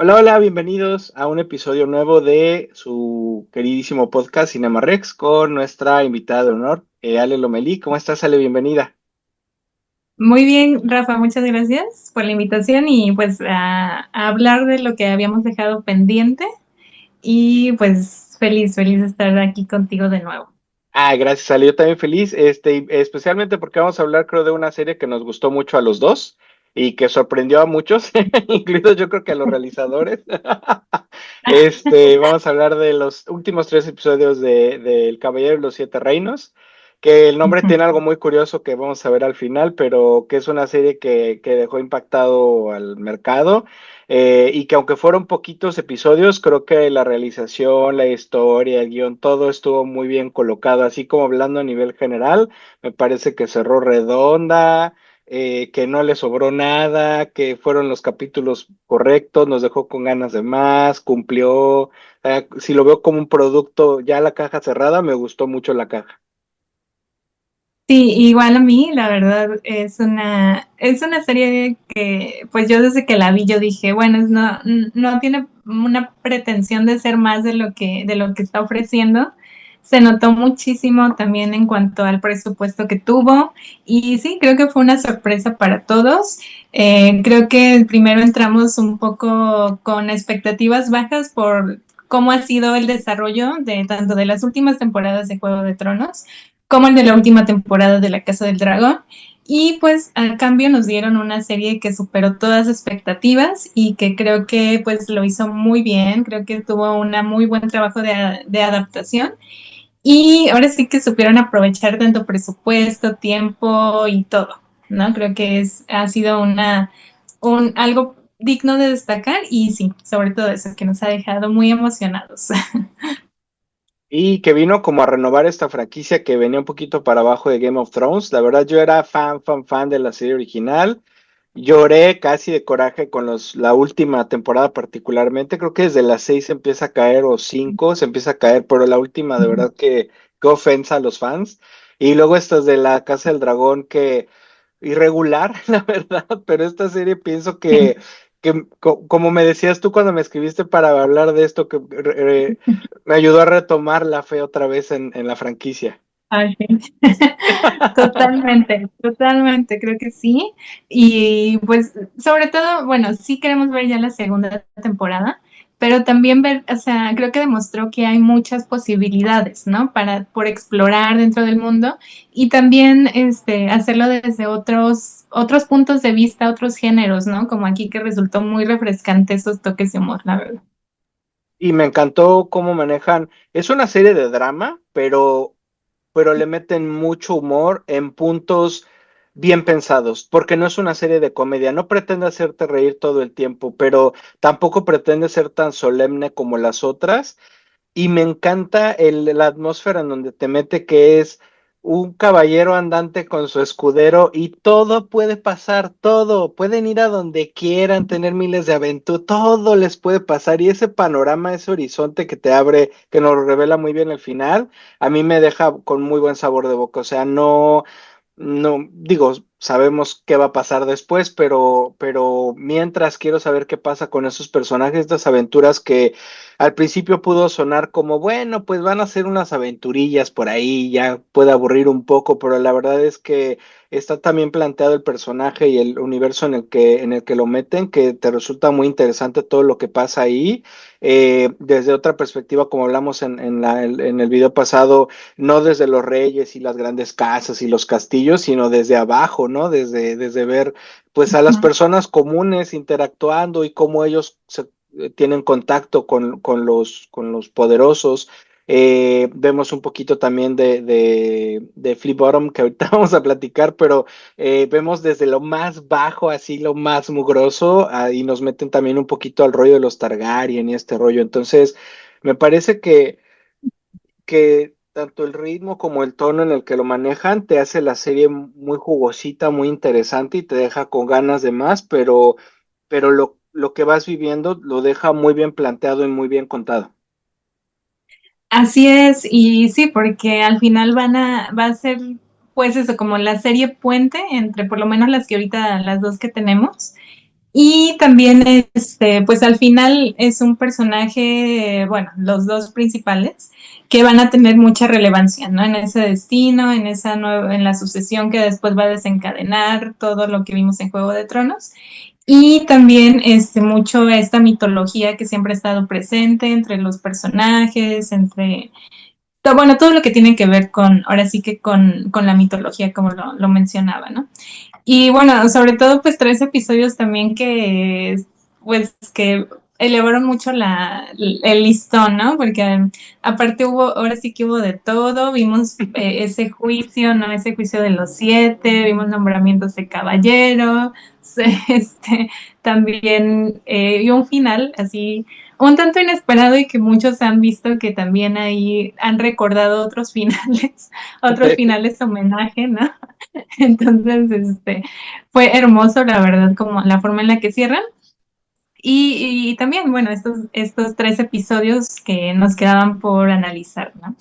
Hola, hola, bienvenidos a un episodio nuevo de su queridísimo podcast Cinema Rex con nuestra invitada de honor, Ale Lomelí. ¿Cómo estás, Ale? Bienvenida. Muy bien, Rafa, muchas gracias por la invitación y pues a hablar de lo que habíamos dejado pendiente y pues feliz de estar aquí contigo de nuevo. Gracias, Ale. Yo también feliz, y especialmente porque vamos a hablar, creo, de una serie que nos gustó mucho a los dos y que sorprendió a muchos, incluidos yo creo que a los realizadores. Vamos a hablar de los últimos tres episodios de El Caballero de los Siete Reinos, que el nombre Ujú. tiene algo muy curioso que vamos a ver al final, pero que es una serie que dejó impactado al mercado, y que aunque fueron poquitos episodios, creo que la realización, la historia, el guión, todo estuvo muy bien colocado, así como hablando a nivel general, me parece que cerró redonda, que no le sobró nada, que fueron los capítulos correctos, nos dejó con ganas de más, cumplió. Si lo veo como un producto, ya la caja cerrada, me gustó mucho la caja. Sí, igual a mí, la verdad, es una serie que, pues yo desde que la vi, yo dije, bueno, no tiene una pretensión de ser más de lo que está ofreciendo. Se notó muchísimo también en cuanto al presupuesto que tuvo y sí, creo que fue una sorpresa para todos. Creo que primero entramos un poco con expectativas bajas por cómo ha sido el desarrollo de tanto de las últimas temporadas de Juego de Tronos como el de la última temporada de La Casa del Dragón. Y pues al cambio nos dieron una serie que superó todas expectativas y que creo que pues lo hizo muy bien, creo que tuvo un muy buen trabajo de adaptación y ahora sí que supieron aprovechar tanto presupuesto, tiempo y todo, ¿no? Creo que ha sido algo digno de destacar y sí, sobre todo eso, que nos ha dejado muy emocionados. Y que vino como a renovar esta franquicia que venía un poquito para abajo de Game of Thrones. La verdad, yo era fan de la serie original. Lloré casi de coraje con la última temporada particularmente. Creo que desde las seis se empieza a caer o cinco se empieza a caer, pero la última de verdad que qué ofensa a los fans. Y luego estas de la Casa del Dragón que irregular, la verdad, pero esta serie pienso como me decías tú cuando me escribiste para hablar de esto, que me ayudó a retomar la fe otra vez en la franquicia. Ay, sí. Totalmente, totalmente, creo que sí. Y pues, sobre todo, bueno, sí queremos ver ya la segunda temporada, pero también ver, o sea, creo que demostró que hay muchas posibilidades, ¿no? Por explorar dentro del mundo y también hacerlo desde otros puntos de vista, otros géneros, ¿no? Como aquí que resultó muy refrescante esos toques de humor, la verdad. Y me encantó cómo manejan, es una serie de drama, pero le meten mucho humor en puntos bien pensados, porque no es una serie de comedia, no pretende hacerte reír todo el tiempo, pero tampoco pretende ser tan solemne como las otras. Y me encanta la atmósfera en donde te mete, que es un caballero andante con su escudero y todo puede pasar, todo, pueden ir a donde quieran, tener miles de aventuras, todo les puede pasar, y ese panorama, ese horizonte que te abre, que nos lo revela muy bien el final, a mí me deja con muy buen sabor de boca. O sea, no, digo, sabemos qué va a pasar después, pero mientras quiero saber qué pasa con esos personajes, estas aventuras que al principio pudo sonar como, bueno, pues van a ser unas aventurillas por ahí, ya puede aburrir un poco, pero la verdad es que está también planteado el personaje y el universo en el que lo meten, que te resulta muy interesante todo lo que pasa ahí, desde otra perspectiva, como hablamos en el video pasado, no desde los reyes y las grandes casas y los castillos, sino desde abajo, ¿no? Desde ver pues a las personas comunes interactuando y cómo ellos tienen contacto con los poderosos. Vemos un poquito también de Flip Bottom, que ahorita vamos a platicar, pero vemos desde lo más bajo, así lo más mugroso, y nos meten también un poquito al rollo de los Targaryen y este rollo. Entonces, me parece que tanto el ritmo como el tono en el que lo manejan te hace la serie muy jugosita, muy interesante y te deja con ganas de más, pero lo que vas viviendo lo deja muy bien planteado y muy bien contado. Así es, y sí, porque al final va a ser, pues eso, como la serie puente entre por lo menos las que ahorita, las dos que tenemos. Y también, pues al final es un personaje, bueno, los dos principales, que van a tener mucha relevancia, ¿no? En ese destino, en esa nueva, en la sucesión que después va a desencadenar todo lo que vimos en Juego de Tronos. Y también mucho esta mitología que siempre ha estado presente entre los personajes, entre bueno, todo lo que tiene que ver con, ahora sí que con la mitología, como lo mencionaba, ¿no? Y bueno, sobre todo, pues 3 episodios también que, pues, que elevaron mucho el listón, ¿no? Porque aparte hubo, ahora sí que hubo de todo, vimos ese juicio, ¿no? Ese juicio de los 7, vimos nombramientos de caballero, este, también, y un final así un tanto inesperado y que muchos han visto que también ahí han recordado otros finales homenaje, ¿no? Entonces, fue hermoso, la verdad, como la forma en la que cierran. Y también, bueno, estos 3 episodios que nos quedaban por analizar, ¿no?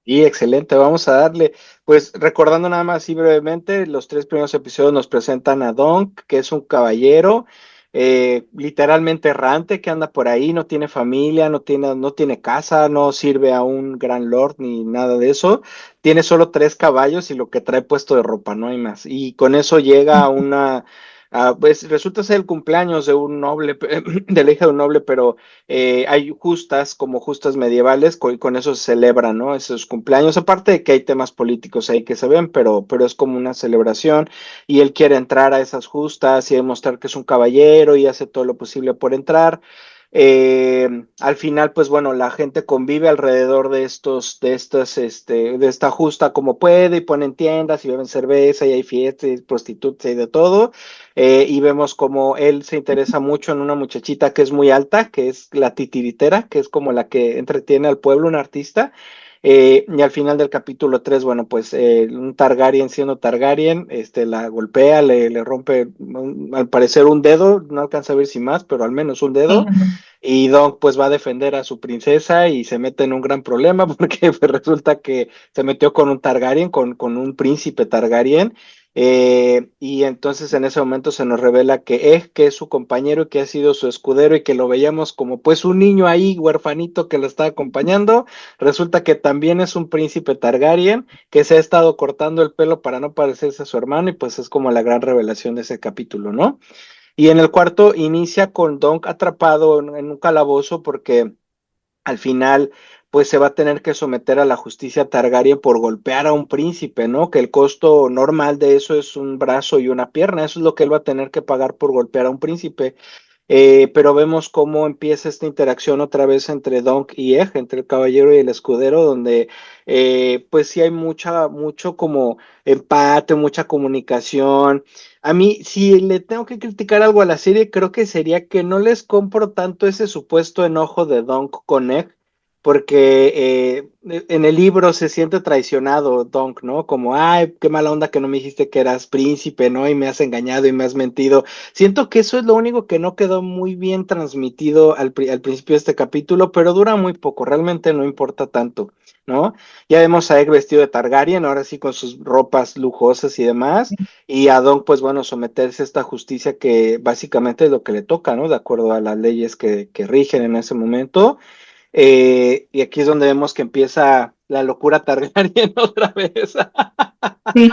Y excelente, vamos a darle, pues recordando nada más así brevemente, los 3 primeros episodios nos presentan a Donk, que es un caballero literalmente errante que anda por ahí, no tiene familia, no tiene casa, no sirve a un gran lord ni nada de eso, tiene solo 3 caballos y lo que trae puesto de ropa, no hay más. Y con eso llega a pues resulta ser el cumpleaños de un noble, de la hija de un noble, pero hay justas, como justas medievales, con eso se celebran, ¿no? Esos cumpleaños, aparte de que hay temas políticos ahí que se ven, pero es como una celebración y él quiere entrar a esas justas y demostrar que es un caballero y hace todo lo posible por entrar. Al final, pues bueno, la gente convive alrededor de esta justa como puede y ponen tiendas y beben cerveza y hay fiestas y prostitutas y de todo. Y vemos como él se interesa mucho en una muchachita que es muy alta, que es la titiritera, que es como la que entretiene al pueblo, un artista. Y al final del capítulo 3 bueno, pues un Targaryen siendo Targaryen, la golpea, le rompe al parecer un dedo, no alcanza a ver si más, pero al menos un Sí, dedo, y Dong pues va a defender a su princesa y se mete en un gran problema porque pues, resulta que se metió con un Targaryen, con un príncipe Targaryen. Y entonces en ese momento se nos revela que es su compañero, que ha sido su escudero y que lo veíamos como pues un niño ahí huerfanito que lo está acompañando. Resulta que también es un príncipe Targaryen que se ha estado cortando el pelo para no parecerse a su hermano y pues es como la gran revelación de ese capítulo, ¿no? Y en el cuarto inicia con Dunk atrapado en un calabozo porque al final pues se va a tener que someter a la justicia Targaryen por golpear a un príncipe, ¿no? Que el costo normal de eso es un brazo y una pierna, eso es lo que él va a tener que pagar por golpear a un príncipe. Pero vemos cómo empieza esta interacción otra vez entre Dunk y Egg, entre el caballero y el escudero, donde pues sí hay mucho como empate, mucha comunicación. A mí, si le tengo que criticar algo a la serie, creo que sería que no les compro tanto ese supuesto enojo de Dunk con Egg, porque en el libro se siente traicionado Dunk, ¿no? Como, ay, qué mala onda que no me dijiste que eras príncipe, ¿no? Y me has engañado y me has mentido. Siento que eso es lo único que no quedó muy bien transmitido al principio de este capítulo, pero dura muy poco, realmente no importa tanto, ¿no? Ya vemos a Egg vestido de Targaryen, ahora sí con sus ropas lujosas y demás, y a Don, pues bueno, someterse a esta justicia que básicamente es lo que le toca, ¿no? De acuerdo a las leyes que rigen en ese momento. Y aquí es donde vemos que empieza la locura Targaryen otra vez. sí,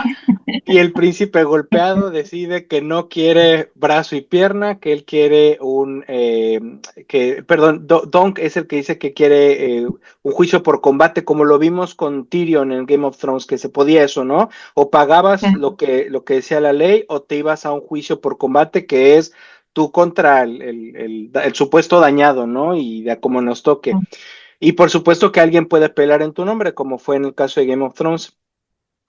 Y el príncipe golpeado decide que no quiere brazo y pierna, que él quiere perdón, Dunk es el que dice que quiere un juicio por combate, como lo vimos con Tyrion en Game of Thrones, que se podía eso, ¿no? O pagabas lo que decía la ley, o te ibas a un juicio por combate, que es tú contra el supuesto dañado, ¿no? Y de como nos toque. Y por supuesto que alguien puede pelear en tu nombre, como fue en el caso de Game of Thrones.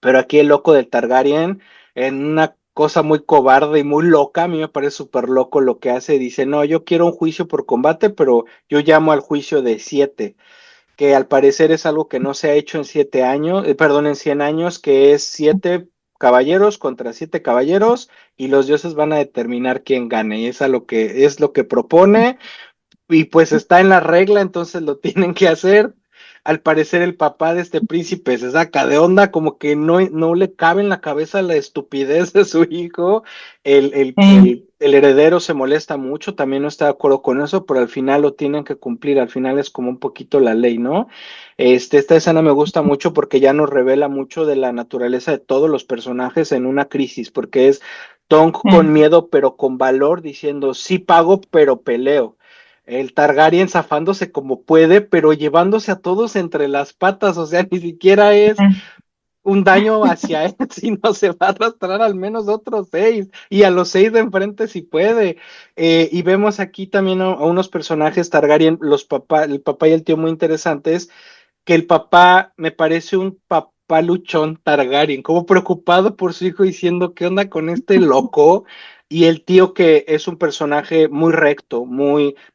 Pero aquí el loco del Targaryen, en una cosa muy cobarde y muy loca, a mí me parece súper loco lo que hace, dice, no, yo quiero un juicio por combate, pero yo llamo al juicio de 7, que al parecer es algo que no se ha hecho en 7 años, perdón, en 100 años, que es 7 caballeros contra 7 caballeros y los dioses van a determinar quién gane, y es lo que propone, y pues está en la regla, entonces lo tienen que hacer. Al parecer el papá de este príncipe se saca de onda, como que no le cabe en la cabeza la estupidez de su hijo. El, el, sí, el, El heredero se molesta mucho, también no está de acuerdo con eso, pero al final lo tienen que cumplir, al final es como un poquito la ley, ¿no? Esta escena me gusta mucho porque ya nos revela mucho de la naturaleza de todos los personajes en una crisis, porque es Tonk con miedo, pero con valor, diciendo, sí pago, pero peleo. El Targaryen zafándose como puede, pero llevándose a todos entre las patas, o sea, ni siquiera es un daño hacia él, si no se va a arrastrar al menos otros 6, y a los 6 de enfrente si puede. Y vemos aquí también a unos personajes Targaryen, el papá y el tío muy interesantes, que el papá me parece un papá luchón Targaryen, como preocupado por su hijo diciendo, ¿qué onda con este loco? Y el tío que es un personaje muy recto,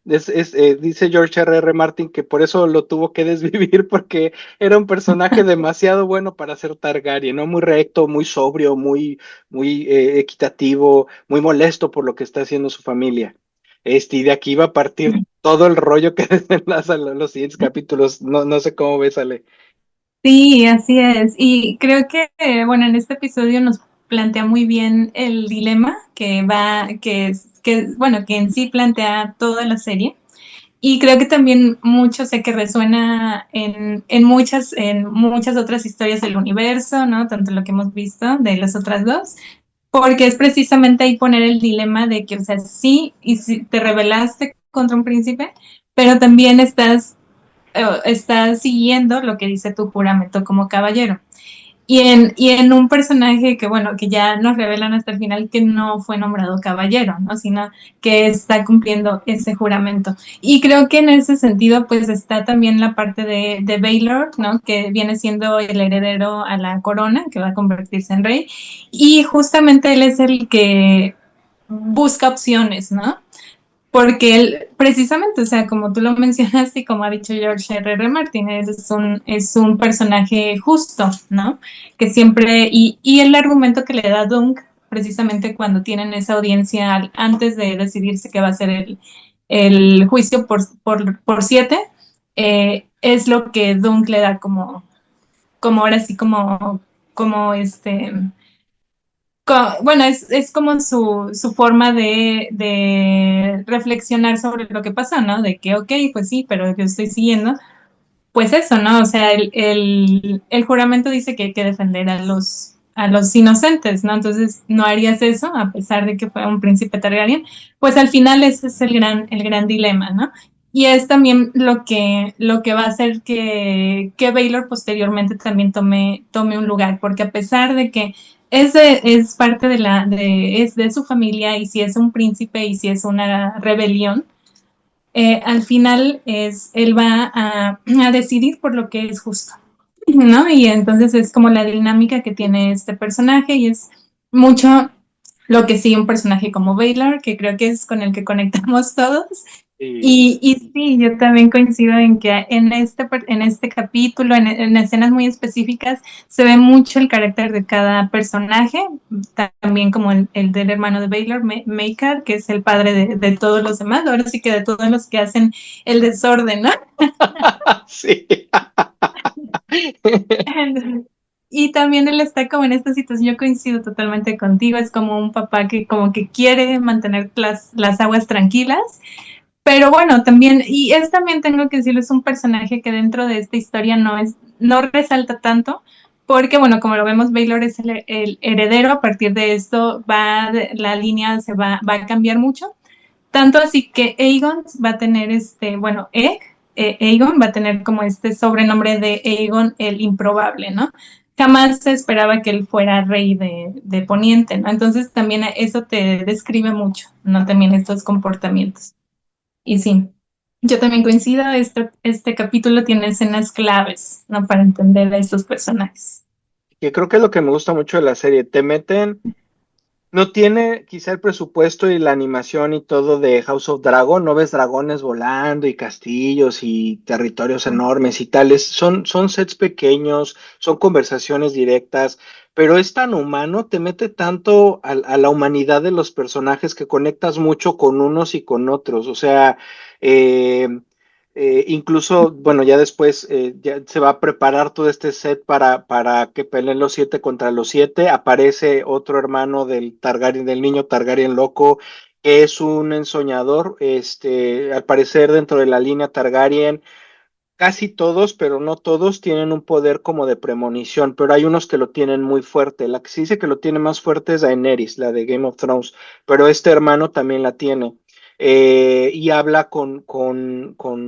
dice George R. Martin que por eso lo tuvo que desvivir, porque era un personaje demasiado bueno para ser Targaryen, ¿no? Muy recto, muy sobrio, muy equitativo, muy molesto por lo que está haciendo su familia. Y de aquí va a partir todo el rollo que desenlaza los siguientes capítulos. No, no sé cómo ves, Ale. Sí, así es. Y creo que, bueno, en este episodio nos plantea muy bien el dilema bueno, que en sí plantea toda la serie. Y creo que también mucho sé que resuena en muchas otras historias del universo, ¿no? Tanto lo que hemos visto de las otras dos, porque es precisamente ahí poner el dilema de que, o sea, sí, y si te rebelaste contra un príncipe, pero también estás siguiendo lo que dice tu juramento como caballero. Y en un personaje que, bueno, que ya nos revelan hasta el final que no fue nombrado caballero, ¿no? Sino que está cumpliendo ese juramento. Y creo que en ese sentido, pues está también la parte de Baylor, ¿no? Que viene siendo el heredero a la corona, que va a convertirse en rey. Y justamente él es el que busca opciones, ¿no? Porque él, precisamente, o sea, como tú lo mencionaste y como ha dicho George R. Martin, es un personaje justo, ¿no? Que siempre, y el argumento que le da Dunk, precisamente cuando tienen esa audiencia antes de decidirse que va a ser el juicio por 7, es lo que Dunk le da como ahora sí, como bueno, es como su forma de reflexionar sobre lo que pasó, ¿no? De que, ok, pues sí, pero yo estoy siguiendo, pues eso, ¿no? O sea, el juramento dice que hay que defender a los inocentes, ¿no? Entonces, no harías eso, a pesar de que fue un príncipe Targaryen, pues al final ese es el gran dilema, ¿no? Y es también lo que va a hacer que Baylor posteriormente también tome un lugar, porque a pesar de que es parte es de su familia y si es un príncipe y si es una rebelión, al final él va a decidir por lo que es justo, ¿no? Y entonces es como la dinámica que tiene este personaje y es mucho lo que sigue un personaje como Baylor, que creo que es con el que conectamos todos. Y Y sí, yo también coincido en que en este capítulo, en escenas muy específicas, se ve mucho el carácter de cada personaje, también como el del hermano de Baylor, Maker, que es el padre de todos los demás, ahora sí que de todos los que hacen el desorden, ¿no? sí. Y también él está como en esta situación, yo coincido totalmente contigo, es como un papá que como que quiere mantener las aguas tranquilas, pero bueno, también, y es también tengo que decirlo, es un personaje que dentro de esta historia no resalta tanto, porque bueno, como lo vemos, Baylor es el heredero, a partir de esto la línea va a cambiar mucho, tanto así que Aegon va a tener bueno, Aegon va a tener como este sobrenombre de Aegon el improbable, ¿no? Jamás se esperaba que él fuera rey de Poniente, ¿no? Entonces también eso te describe mucho, ¿no? También estos comportamientos. Y sí, yo también coincido, este capítulo tiene escenas claves, ¿no? Para entender a estos personajes. Que creo que es lo que me gusta mucho de la serie. Te meten. No tiene quizá el presupuesto y la animación y todo de House of Dragon, no ves dragones volando y castillos y territorios enormes y tales, son sets pequeños, son conversaciones directas, pero es tan humano, te mete tanto a la humanidad de los personajes que conectas mucho con unos y con otros, o sea, eh, incluso, bueno, ya después ya se va a preparar todo este set para que peleen los 7 contra los 7. Aparece otro hermano del Targaryen, del niño Targaryen loco, que es un ensoñador, al parecer dentro de la línea Targaryen. Casi todos, pero no todos, tienen un poder como de premonición, pero hay unos que lo tienen muy fuerte. La que se dice que lo tiene más fuerte es Daenerys, la de Game of Thrones, pero este hermano también la tiene. Y habla con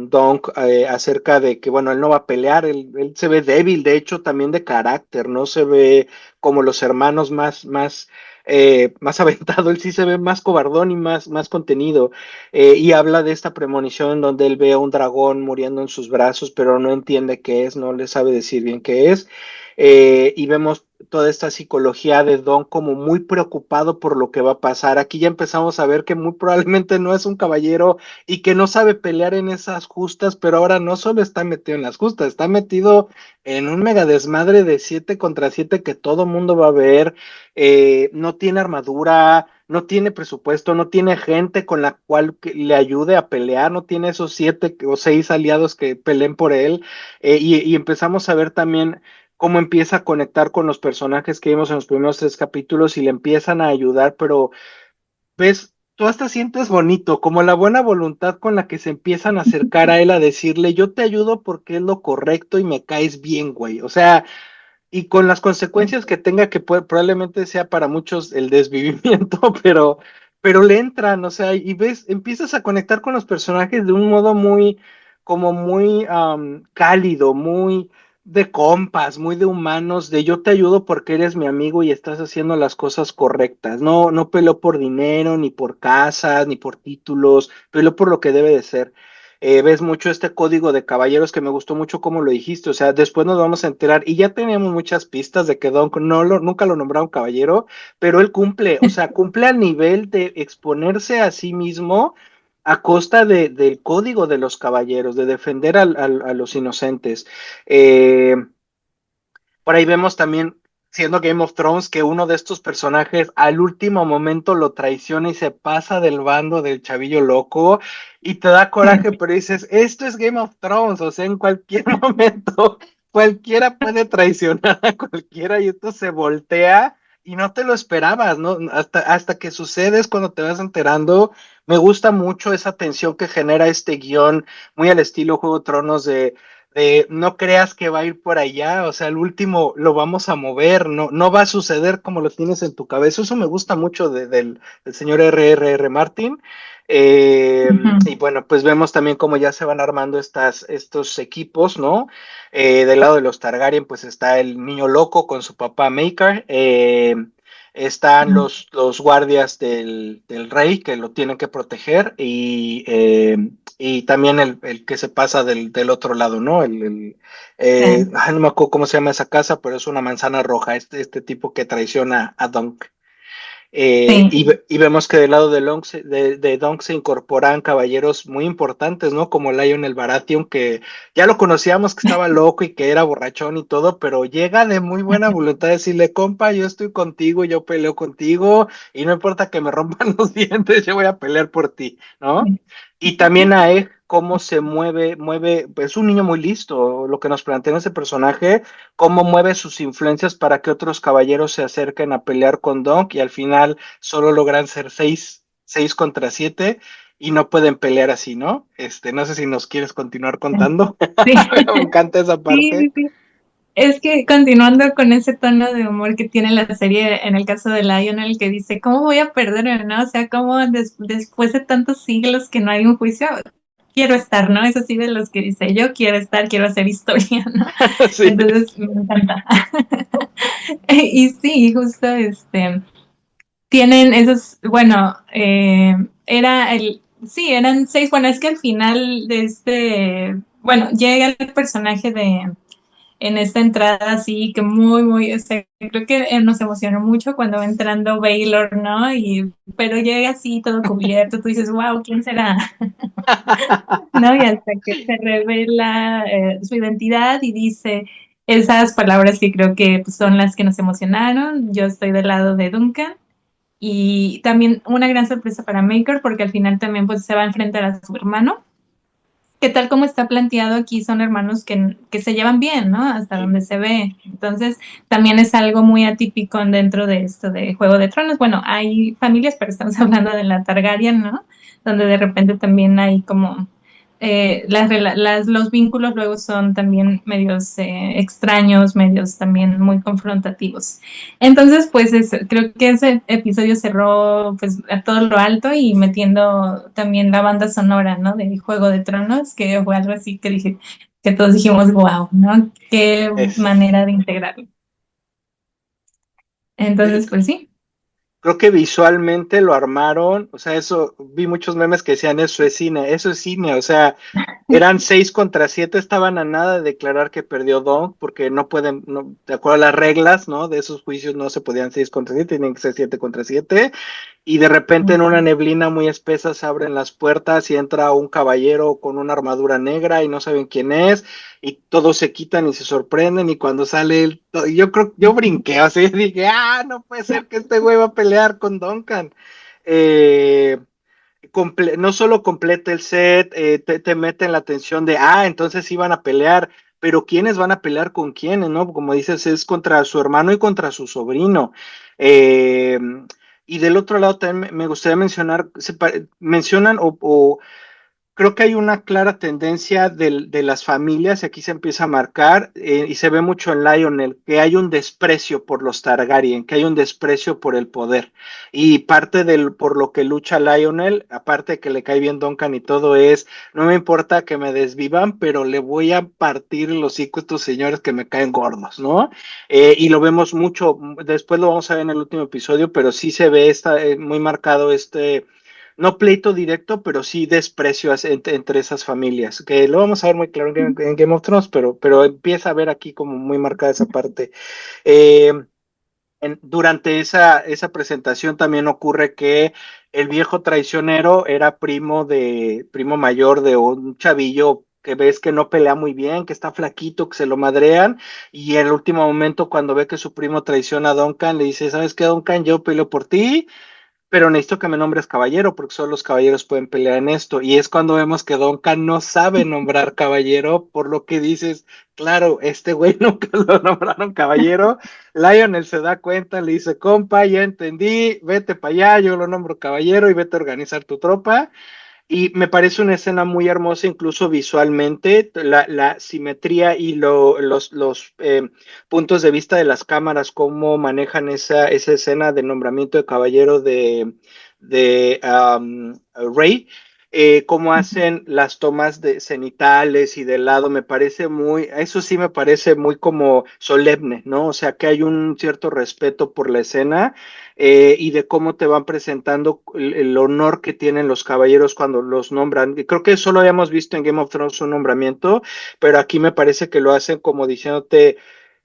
Dunk acerca de que, bueno, él no va a pelear, él se ve débil, de hecho, también de carácter, no se ve como los hermanos más aventado, él sí se ve más cobardón y más contenido. Y habla de esta premonición en donde él ve a un dragón muriendo en sus brazos, pero no entiende qué es, no le sabe decir bien qué es. Y vemos toda esta psicología de Don como muy preocupado por lo que va a pasar. Aquí ya empezamos a ver que muy probablemente no es un caballero y que no sabe pelear en esas justas, pero ahora no solo está metido en las justas, está metido en un mega desmadre de 7 contra 7 que todo mundo va a ver. No tiene armadura, no tiene presupuesto, no tiene gente con la cual le ayude a pelear, no tiene esos 7 o 6 aliados que peleen por él. Y empezamos a ver también cómo empieza a conectar con los personajes que vimos en los primeros 3 capítulos y le empiezan a ayudar, pero ves, tú hasta sientes bonito, como la buena voluntad con la que se empiezan a acercar a él a decirle, yo te ayudo porque es lo correcto y me caes bien, güey. O sea, y con las consecuencias que tenga, que probablemente sea para muchos el desvivimiento, pero le entran, o sea, y ves, empiezas a conectar con los personajes de un modo como muy cálido, muy de compas, muy de humanos, de yo te ayudo porque eres mi amigo y estás haciendo las cosas correctas. No, no peleo por dinero, ni por casas, ni por títulos, peleo por lo que debe de ser. Ves mucho este código de caballeros que me gustó mucho como lo dijiste, o sea, después nos vamos a enterar y ya teníamos muchas pistas de que Don nunca lo nombraron caballero, pero él cumple, o sea, cumple al nivel de exponerse a sí mismo a costa del código de los caballeros, de defender a los inocentes. Eh, por ahí vemos también, siendo Game of Thrones, que uno de estos personajes al último momento lo traiciona y se pasa del bando del chavillo loco y te da coraje, pero dices, esto es Game of Thrones, o sea, en cualquier momento cualquiera puede traicionar a cualquiera y esto se voltea y no te lo esperabas, ¿no? Hasta que sucede es cuando te vas enterando. Me gusta mucho esa tensión que genera este guión, muy al estilo Juego de Tronos de no creas que va a ir por allá, o sea, el último lo vamos a mover, no va a suceder como lo tienes en tu cabeza. Eso me gusta mucho del señor R.R.R. Martin. Y bueno, pues vemos también cómo ya se van armando estos equipos, ¿no? Del lado de los Targaryen, pues está el niño loco con su papá Maker. Están los guardias del rey que lo tienen que proteger y también el que se pasa del otro lado, ¿no? No me acuerdo cómo se llama esa casa, pero es una manzana roja, este tipo que traiciona a Dunk. Sí, Y vemos que del lado de Dunk se incorporan caballeros muy importantes, ¿no? Como Lionel Baratheon, que ya lo conocíamos que estaba loco y que era borrachón y todo, pero llega de muy buena voluntad a decirle, compa, yo estoy contigo, yo peleo contigo, y no importa que me rompan los dientes, yo voy a pelear por ti, ¿no? Y también a Egg, cómo se mueve, pues es un niño muy listo, lo que nos plantea ese personaje, cómo mueve sus influencias para que otros caballeros se acerquen a pelear con Dunk y al final solo logran ser 6 contra 7 y no pueden pelear así, ¿no? No sé si nos quieres continuar contando. sí, Me encanta esa sí, parte. sí, sí. Es que continuando con ese tono de humor que tiene la serie, en el caso de Lionel, que dice, ¿cómo voy a perder, no? O sea, ¿cómo después de tantos siglos que no hay un juicio, quiero estar, ¿no? Es así de los que dice, yo quiero estar, quiero hacer historia, ¿no? Sí. Entonces, me encanta. Y sí, justo, tienen esos, bueno, sí, eran 6, bueno, es que al final de bueno, llega el personaje en esta entrada así que muy, o sea, creo que nos emocionó mucho cuando va entrando Baylor, ¿no? Pero llega así todo cubierto, tú dices, wow, ¿quién será? ¿No? Y hasta que se revela su identidad y dice esas palabras que creo que pues, son las que nos emocionaron, yo estoy del lado de Duncan. Y también una gran sorpresa para Maker porque al final también pues se va a enfrentar a su hermano, que tal como está planteado aquí son hermanos que se llevan bien, ¿no? Hasta Sí. donde se ve. Entonces, también es algo muy atípico dentro de esto de Juego de Tronos. Bueno, hay familias, pero estamos hablando de la Targaryen, ¿no? Donde de repente también hay como los vínculos luego son también medios extraños, medios también muy confrontativos. Entonces, pues creo que ese episodio cerró pues a todo lo alto y metiendo también la banda sonora, ¿no? De Juego de Tronos, que fue algo así que dije, que todos dijimos, wow, ¿no? Qué Es, manera de integrarlo. Entonces, pues sí. Creo que visualmente lo armaron, o sea, eso, vi muchos memes que decían eso es cine, o sea, eran 6 contra 7, estaban a nada de declarar que perdió Dong, porque no pueden, no, de acuerdo a las reglas, ¿no? De esos juicios no se podían 6 contra 7, tenían que ser 7 contra 7, y de repente en una neblina muy espesa se abren las puertas y entra un caballero con una armadura negra y no saben quién es, y todos se quitan y se sorprenden, y cuando sale yo creo, yo brinqué, o sea, yo dije, no puede ser que este güey va a pelear con Duncan. Eh, no solo completa el set, te mete en la tensión de, entonces sí van a pelear, pero ¿quiénes van a pelear con quiénes, no? Como dices, es contra su hermano y contra su sobrino. Eh, y del otro lado también me gustaría mencionar, mencionan o creo que hay una clara tendencia de las familias, y aquí se empieza a marcar, y se ve mucho en Lionel, que hay un desprecio por los Targaryen, que hay un desprecio por el poder. Y parte por lo que lucha Lionel, aparte de que le cae bien Duncan y todo, es, no me importa que me desvivan, pero le voy a partir los hocico a estos señores que me caen gordos, ¿no? Y lo vemos mucho, después lo vamos a ver en el último episodio, pero sí se ve muy marcado no pleito directo, pero sí desprecio entre esas familias, que lo vamos a ver muy claro en Game of Thrones, pero empieza a ver aquí como muy marcada esa parte. Eh, durante esa presentación también ocurre que el viejo traicionero era primo mayor de un chavillo que ves que no pelea muy bien, que está flaquito, que se lo madrean, y en el último momento cuando ve que su primo traiciona a Duncan, le dice, ¿sabes qué, Duncan? Yo peleo por ti, pero necesito que me nombres caballero, porque solo los caballeros pueden pelear en esto. Y es cuando vemos que Duncan no sabe nombrar caballero, por lo que dices, claro, este güey nunca lo nombraron caballero. Lionel se da cuenta, le dice, compa, ya entendí, vete para allá, yo lo nombro caballero y vete a organizar tu tropa. Y me parece una escena muy hermosa, incluso visualmente, la simetría y los puntos de vista de las cámaras, cómo manejan esa escena de nombramiento de caballero de Rey, cómo hacen las tomas de cenitales y de lado, me parece eso sí me parece muy como solemne, ¿no? O sea, que hay un cierto respeto por la escena, y de cómo te van presentando el honor que tienen los caballeros cuando los nombran. Y creo que solo habíamos visto en Game of Thrones un nombramiento, pero aquí me parece que lo hacen como diciéndote,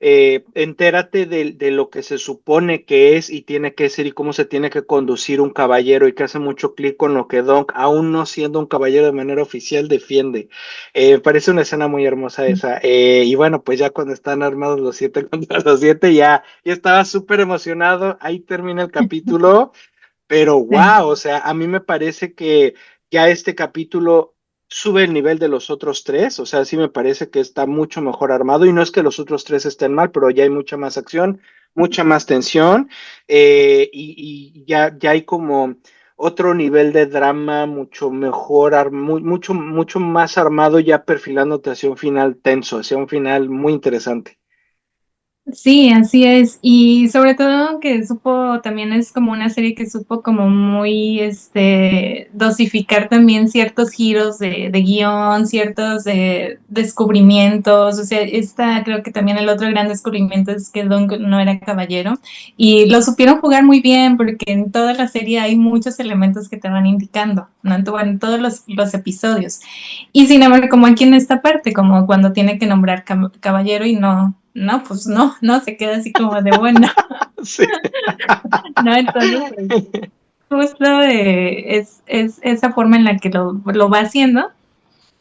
entérate de lo que se supone que es y tiene que ser y cómo se tiene que conducir un caballero, y que hace mucho clic con lo que Dunk, aún no siendo un caballero de manera oficial, defiende. Me parece una escena muy hermosa esa. Y bueno, pues ya cuando están armados los 7 contra los 7, ya estaba súper emocionado. Ahí termina el capítulo, pero Sí. wow, o sea, a mí me parece que ya este capítulo sube el nivel de los otros tres, o sea, sí me parece que está mucho mejor armado, y no es que los otros tres estén mal, pero ya hay mucha más acción, mucha más tensión, y ya hay como otro nivel de drama mucho mejor, mucho más armado, ya perfilándote hacia un final tenso, hacia un final muy interesante. Sí, así es. Y sobre todo que supo, también es como una serie que supo como muy, dosificar también ciertos giros de guión, ciertos descubrimientos. O sea, creo que también el otro gran descubrimiento es que Don no era caballero. Y lo supieron jugar muy bien porque en toda la serie hay muchos elementos que te van indicando, ¿no? En todos los episodios. Y sin embargo, como aquí en esta parte, como cuando tiene que nombrar caballero y no, pues no, se queda así como de bueno, Sí. ¿no? Entonces, pues, justo es esa forma en la que lo va haciendo.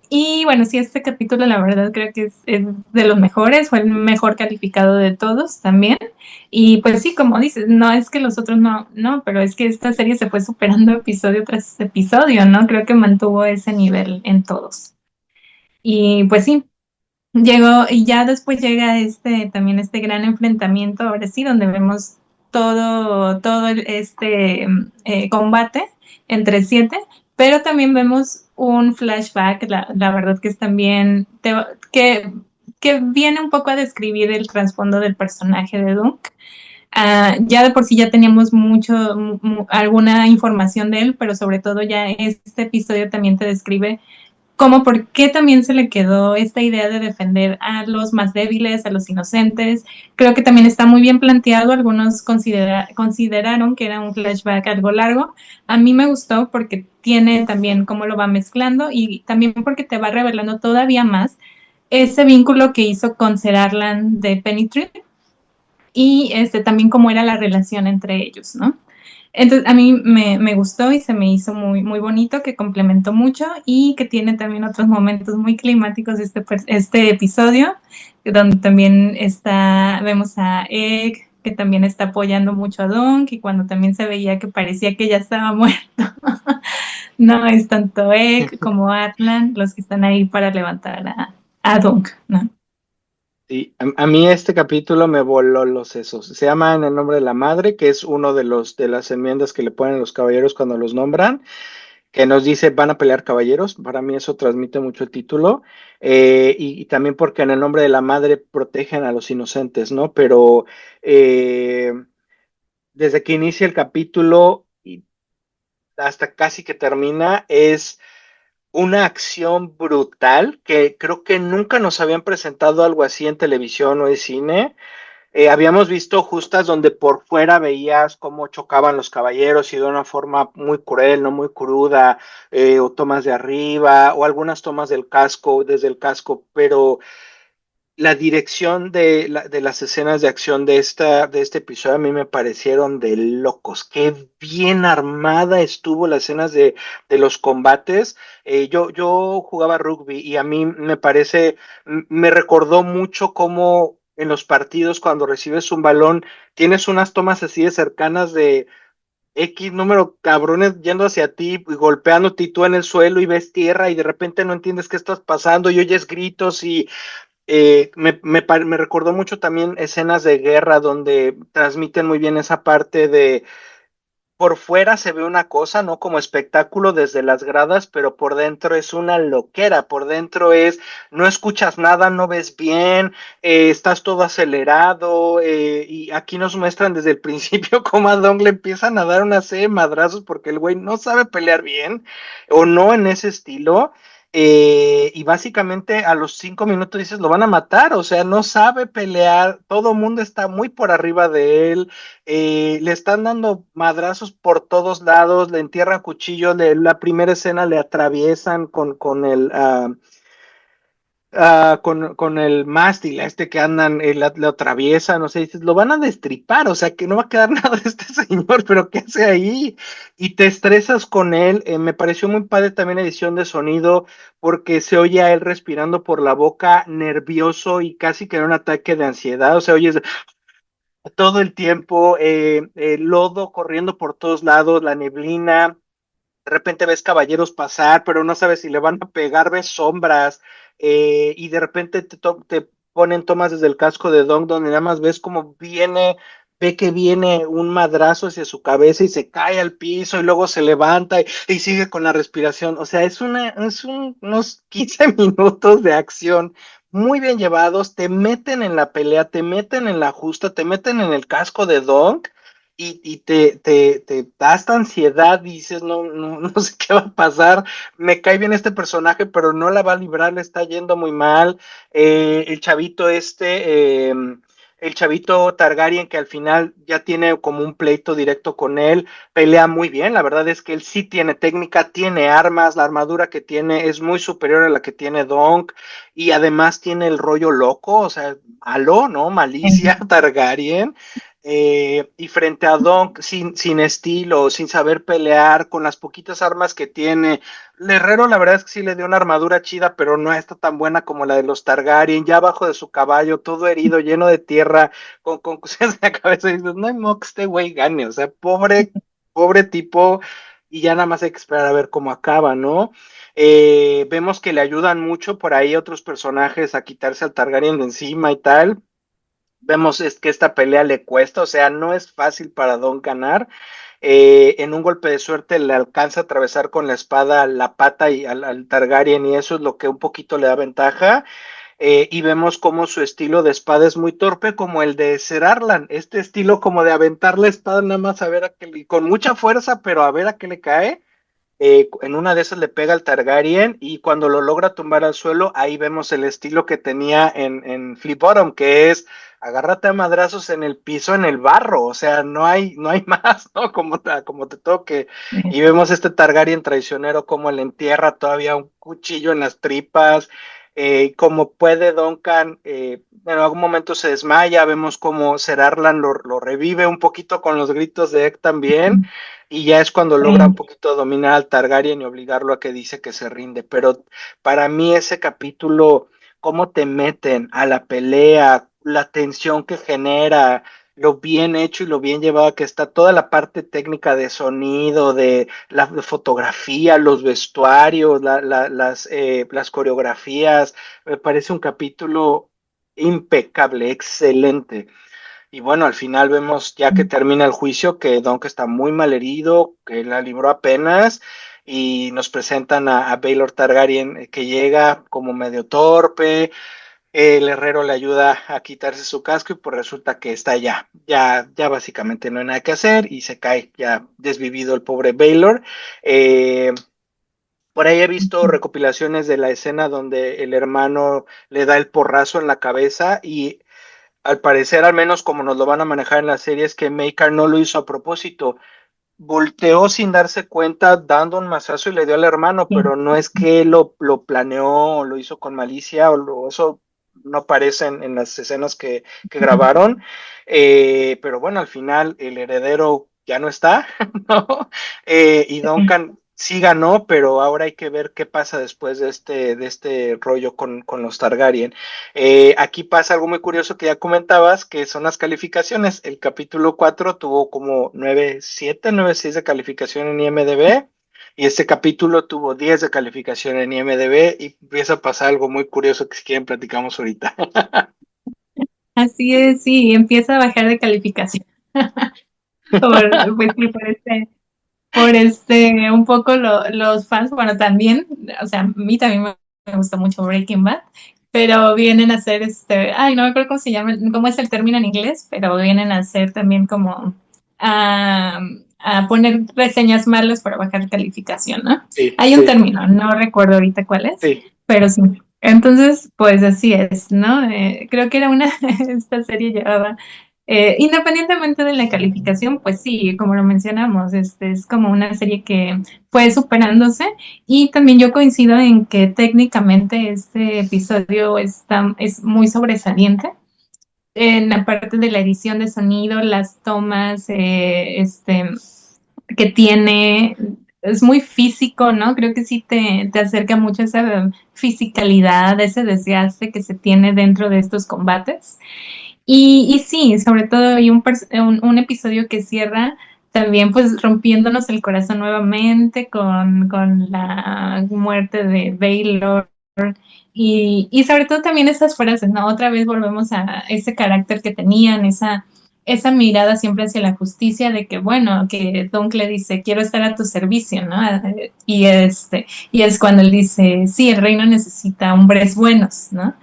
Y bueno, sí, este capítulo la verdad creo que es de los mejores, fue el mejor calificado de todos también. Y pues sí, como dices, no es que los otros no, pero es que esta serie se fue superando episodio tras episodio, ¿no? Creo que mantuvo ese nivel en todos. Y pues sí, llegó, y ya después llega también este gran enfrentamiento, ahora sí, donde vemos todo combate entre siete, pero también vemos un flashback, la verdad que es también, que, que viene un poco a describir el trasfondo del personaje de Dunk. Ya de por sí ya teníamos alguna información de él, pero sobre todo ya este episodio también te describe como por qué también se le quedó esta idea de defender a los más débiles, a los inocentes. Creo que también está muy bien planteado. Algunos consideraron que era un flashback algo largo. A mí me gustó porque tiene también cómo lo va mezclando y también porque te va revelando todavía más ese vínculo que hizo con Sir Arlan de Pennytree y también cómo era la relación entre ellos, ¿no? Entonces, a mí me gustó y se me hizo muy bonito, que complementó mucho y que tiene también otros momentos muy climáticos este episodio, donde también vemos a Egg, que también está apoyando mucho a Dunk, y cuando también se veía que parecía que ya estaba muerto. No es tanto Egg como Atlan los que están ahí para levantar a Dunk, ¿no? Sí, a mí este capítulo me voló los sesos. Se llama En el nombre de la madre, que es uno de las enmiendas que le ponen los caballeros cuando los nombran, que nos dice van a pelear caballeros. Para mí eso transmite mucho el título. Y también porque en el nombre de la madre protegen a los inocentes, ¿no? Pero eh, desde que inicia el capítulo y hasta casi que termina es una acción brutal que creo que nunca nos habían presentado algo así en televisión o en cine. Habíamos visto justas donde por fuera veías cómo chocaban los caballeros y de una forma muy cruel, no muy cruda, o tomas de arriba, o algunas tomas del casco, desde el casco, pero la dirección de las escenas de acción de este episodio a mí me parecieron de locos. Qué bien armada estuvo las escenas de los combates. Yo jugaba rugby y a mí me parece, me recordó mucho cómo en los partidos cuando recibes un balón tienes unas tomas así de cercanas de X número cabrones yendo hacia ti y golpeándote y tú en el suelo y ves tierra y de repente no entiendes qué estás pasando y oyes gritos y me recordó mucho también escenas de guerra donde transmiten muy bien esa parte de por fuera se ve una cosa, ¿no? Como espectáculo desde las gradas, pero por dentro es una loquera, por dentro es, no escuchas nada, no ves bien, estás todo acelerado, y aquí nos muestran desde el principio cómo a Dong le empiezan a dar una serie de madrazos porque el güey no sabe pelear bien, o no en ese estilo, y básicamente a los 5 minutos dices, lo van a matar, o sea, no sabe pelear, todo el mundo está muy por arriba de él, le están dando madrazos por todos lados, le entierran cuchillos, la primera escena le atraviesan con el mástil, a este que andan, lo atraviesan, o sea, dices, lo van a destripar, o sea, que no va a quedar nada de este señor, pero ¿qué hace ahí? Y te estresas con él, me pareció muy padre también la edición de sonido, porque se oye a él respirando por la boca, nervioso y casi que en un ataque de ansiedad, o sea, oyes todo el tiempo, el lodo corriendo por todos lados, la neblina, de repente ves caballeros pasar, pero no sabes si le van a pegar, ves sombras, y de repente te ponen tomas desde el casco de Dong, donde nada más ves como ve que viene un madrazo hacia su cabeza y se cae al piso y luego se levanta y sigue con la respiración. O sea, unos 15 minutos de acción muy bien llevados, te meten en la pelea, te meten en la justa, te meten en el casco de Dong y te da esta ansiedad, dices, no sé qué va a pasar, me cae bien este personaje, pero no la va a librar, le está yendo muy mal. El chavito el chavito Targaryen que al final ya tiene como un pleito directo con él, pelea muy bien, la verdad es que él sí tiene técnica, tiene armas, la armadura que tiene es muy superior a la que tiene Donk y además tiene el rollo loco, o sea, malo, ¿no? Malicia Targaryen. Y frente a Donk sin estilo, sin saber pelear, con las poquitas armas que tiene. El Herrero, la verdad es que sí le dio una armadura chida, pero no está tan buena como la de los Targaryen, ya abajo de su caballo, todo herido, lleno de tierra, con cosas en la cabeza, y dices, no hay modo que este güey gane, o sea, pobre tipo, y ya nada más hay que esperar a ver cómo acaba, ¿no? Vemos que le ayudan mucho por ahí otros personajes a quitarse al Targaryen de encima y tal. Vemos es que esta pelea le cuesta, o sea, no es fácil para Don ganar. En un golpe de suerte le alcanza a atravesar con la espada la pata y al Targaryen y eso es lo que un poquito le da ventaja. Y vemos como su estilo de espada es muy torpe, como el de Ser Arlan, este estilo como de aventar la espada nada más a ver a qué le, con mucha fuerza, pero a ver a qué le cae. En una de esas le pega al Targaryen y cuando lo logra tumbar al suelo, ahí vemos el estilo que tenía en Flip Bottom, que es agárrate a madrazos en el piso, en el barro, o sea, no hay más, ¿no? Como te toque. Y vemos este Targaryen traicionero como le entierra todavía un cuchillo en las tripas, como puede Duncan, en algún momento se desmaya, vemos como Ser Arlan lo revive un poquito con los gritos de Egg también y ya es cuando logra un Sí. poquito dominar al Targaryen y obligarlo a que dice que se rinde. Pero para mí ese capítulo, cómo te meten a la pelea, la tensión que genera, lo bien hecho y lo bien llevado que está, toda la parte técnica de sonido, de la de fotografía, los vestuarios, las coreografías, me parece un capítulo impecable, excelente. Y bueno, al final vemos ya que termina el juicio que Dunk está muy mal herido, que la libró apenas, y nos presentan a Baelor Targaryen que llega como medio torpe, el herrero le ayuda a quitarse su casco y pues resulta que está ya básicamente no hay nada que hacer y se cae ya desvivido el pobre Baelor. Eh, por ahí he visto recopilaciones de la escena donde el hermano le da el porrazo en la cabeza y al parecer, al menos como nos lo van a manejar en la serie, es que Maker no lo hizo a propósito. Volteó sin darse cuenta, dando un mazazo y le dio al hermano, Sí. pero no es que lo planeó o lo hizo con malicia, eso no aparece en las escenas que grabaron. Pero bueno, al final el heredero ya no está, ¿no? Y Duncan sí ganó, pero ahora hay que ver qué pasa después de este rollo con los Targaryen. Aquí pasa algo muy curioso que ya comentabas, que son las calificaciones. El capítulo 4 tuvo como 9.7, 9.6 de calificación en IMDb y este capítulo tuvo 10 de calificación en IMDb y empieza a pasar algo muy curioso que si quieren platicamos ahorita. Así es, sí, empieza a bajar de calificación. Pues sí, un poco los fans, bueno, también, o sea, a mí también me gustó mucho Breaking Bad, pero vienen a hacer ay, no me acuerdo cómo se llama, cómo es el término en inglés, pero vienen a hacer también como a, a poner reseñas malas para bajar calificación, ¿no? Sí, Hay un sí, término, no recuerdo ahorita cuál es, sí. pero sí. Entonces, pues así es, ¿no? Creo que era esta serie llevaba independientemente de la calificación, pues sí, como lo mencionamos, es como una serie que fue superándose y también yo coincido en que técnicamente este episodio es muy sobresaliente en la parte de la edición de sonido, las tomas, que tiene, es muy físico, ¿no? Creo que sí te acerca mucho esa fisicalidad, ese desgaste que se tiene dentro de estos combates. Y sí, sobre todo hay un episodio que cierra también pues rompiéndonos el corazón nuevamente con la muerte de Baylor y sobre todo también esas frases, ¿no? Otra vez volvemos a ese carácter que tenían, esa mirada siempre hacia la justicia de que, bueno, que Dunk le dice, quiero estar a tu servicio, ¿no? Y es cuando él dice, sí, el reino necesita hombres buenos, ¿no?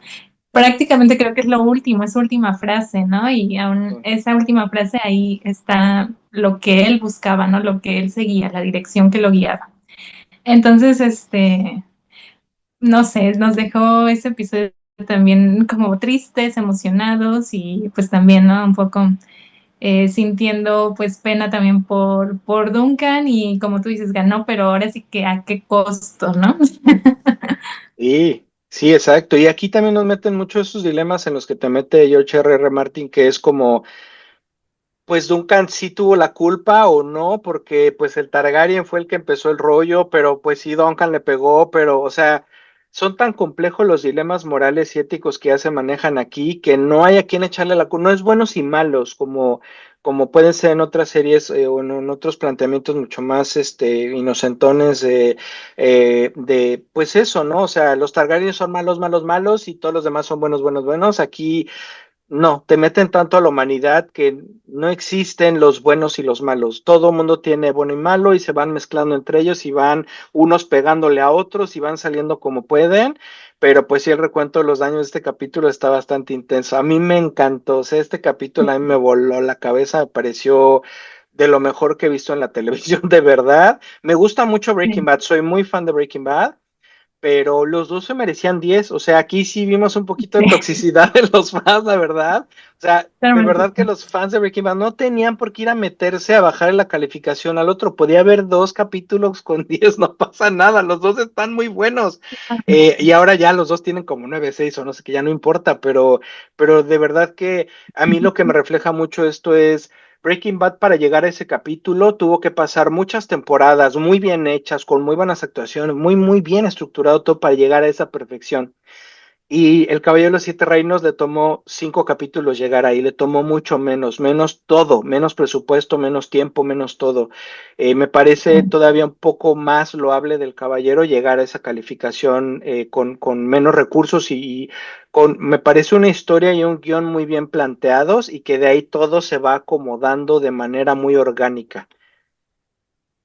Prácticamente creo que es lo último, es su última frase, ¿no? Y aún esa última frase ahí está lo que él buscaba, ¿no? Lo que él seguía, la dirección que lo guiaba. Entonces, no sé, nos dejó ese episodio también como tristes, emocionados y pues también, ¿no? Un poco sintiendo pues pena también por Duncan y como tú dices, ganó, pero ahora sí que a qué costo, ¿no? Sí, sí, exacto. Y aquí también nos meten mucho esos dilemas en los que te mete George R. Martin, que es como pues Duncan sí tuvo la culpa o no, porque pues el Targaryen fue el que empezó el rollo, pero pues sí Duncan le pegó, pero o sea, son tan complejos los dilemas morales y éticos que ya se manejan aquí que no hay a quien echarle la culpa, no es buenos y malos, como pueden ser en otras series o en otros planteamientos mucho más inocentones pues eso, ¿no? O sea, los Targaryen son malos, malos, malos y todos los demás son buenos, buenos, buenos. Aquí no, te meten tanto a la humanidad que no existen los buenos y los malos. Todo el mundo tiene bueno y malo y se van mezclando entre ellos y van unos pegándole a otros y van saliendo como pueden. Pero pues sí, el recuento de los daños de este capítulo está bastante intenso. A mí me encantó, o sea, este capítulo a mí me voló la cabeza, me pareció de lo mejor que he visto en la televisión, de verdad. Me gusta mucho Breaking Sí, Bad, soy muy fan de Breaking Bad, pero los dos se merecían 10. O sea, aquí sí vimos un poquito de sí, toxicidad de los fans, la verdad. O sea, de totalmente. verdad que los fans de Breaking Bad no tenían por qué ir a meterse a bajar la calificación al otro. Podía haber dos capítulos con 10, no pasa nada, los dos están muy buenos. Y ahora ya los dos tienen como 9, 6 o no sé, que ya no importa, pero de verdad que a mí lo que me refleja mucho esto es Breaking Bad. Para llegar a ese capítulo tuvo que pasar muchas temporadas muy bien hechas, con muy buenas actuaciones, muy, muy bien estructurado todo para llegar a esa perfección. Y El Caballero de los Siete Reinos le tomó 5 capítulos llegar ahí, le tomó mucho menos, menos todo, menos presupuesto, menos tiempo, menos todo. Me parece todavía un poco más loable del Caballero llegar a esa calificación con menos recursos y me parece una historia y un guión muy bien planteados y que de ahí todo se va acomodando de manera muy orgánica.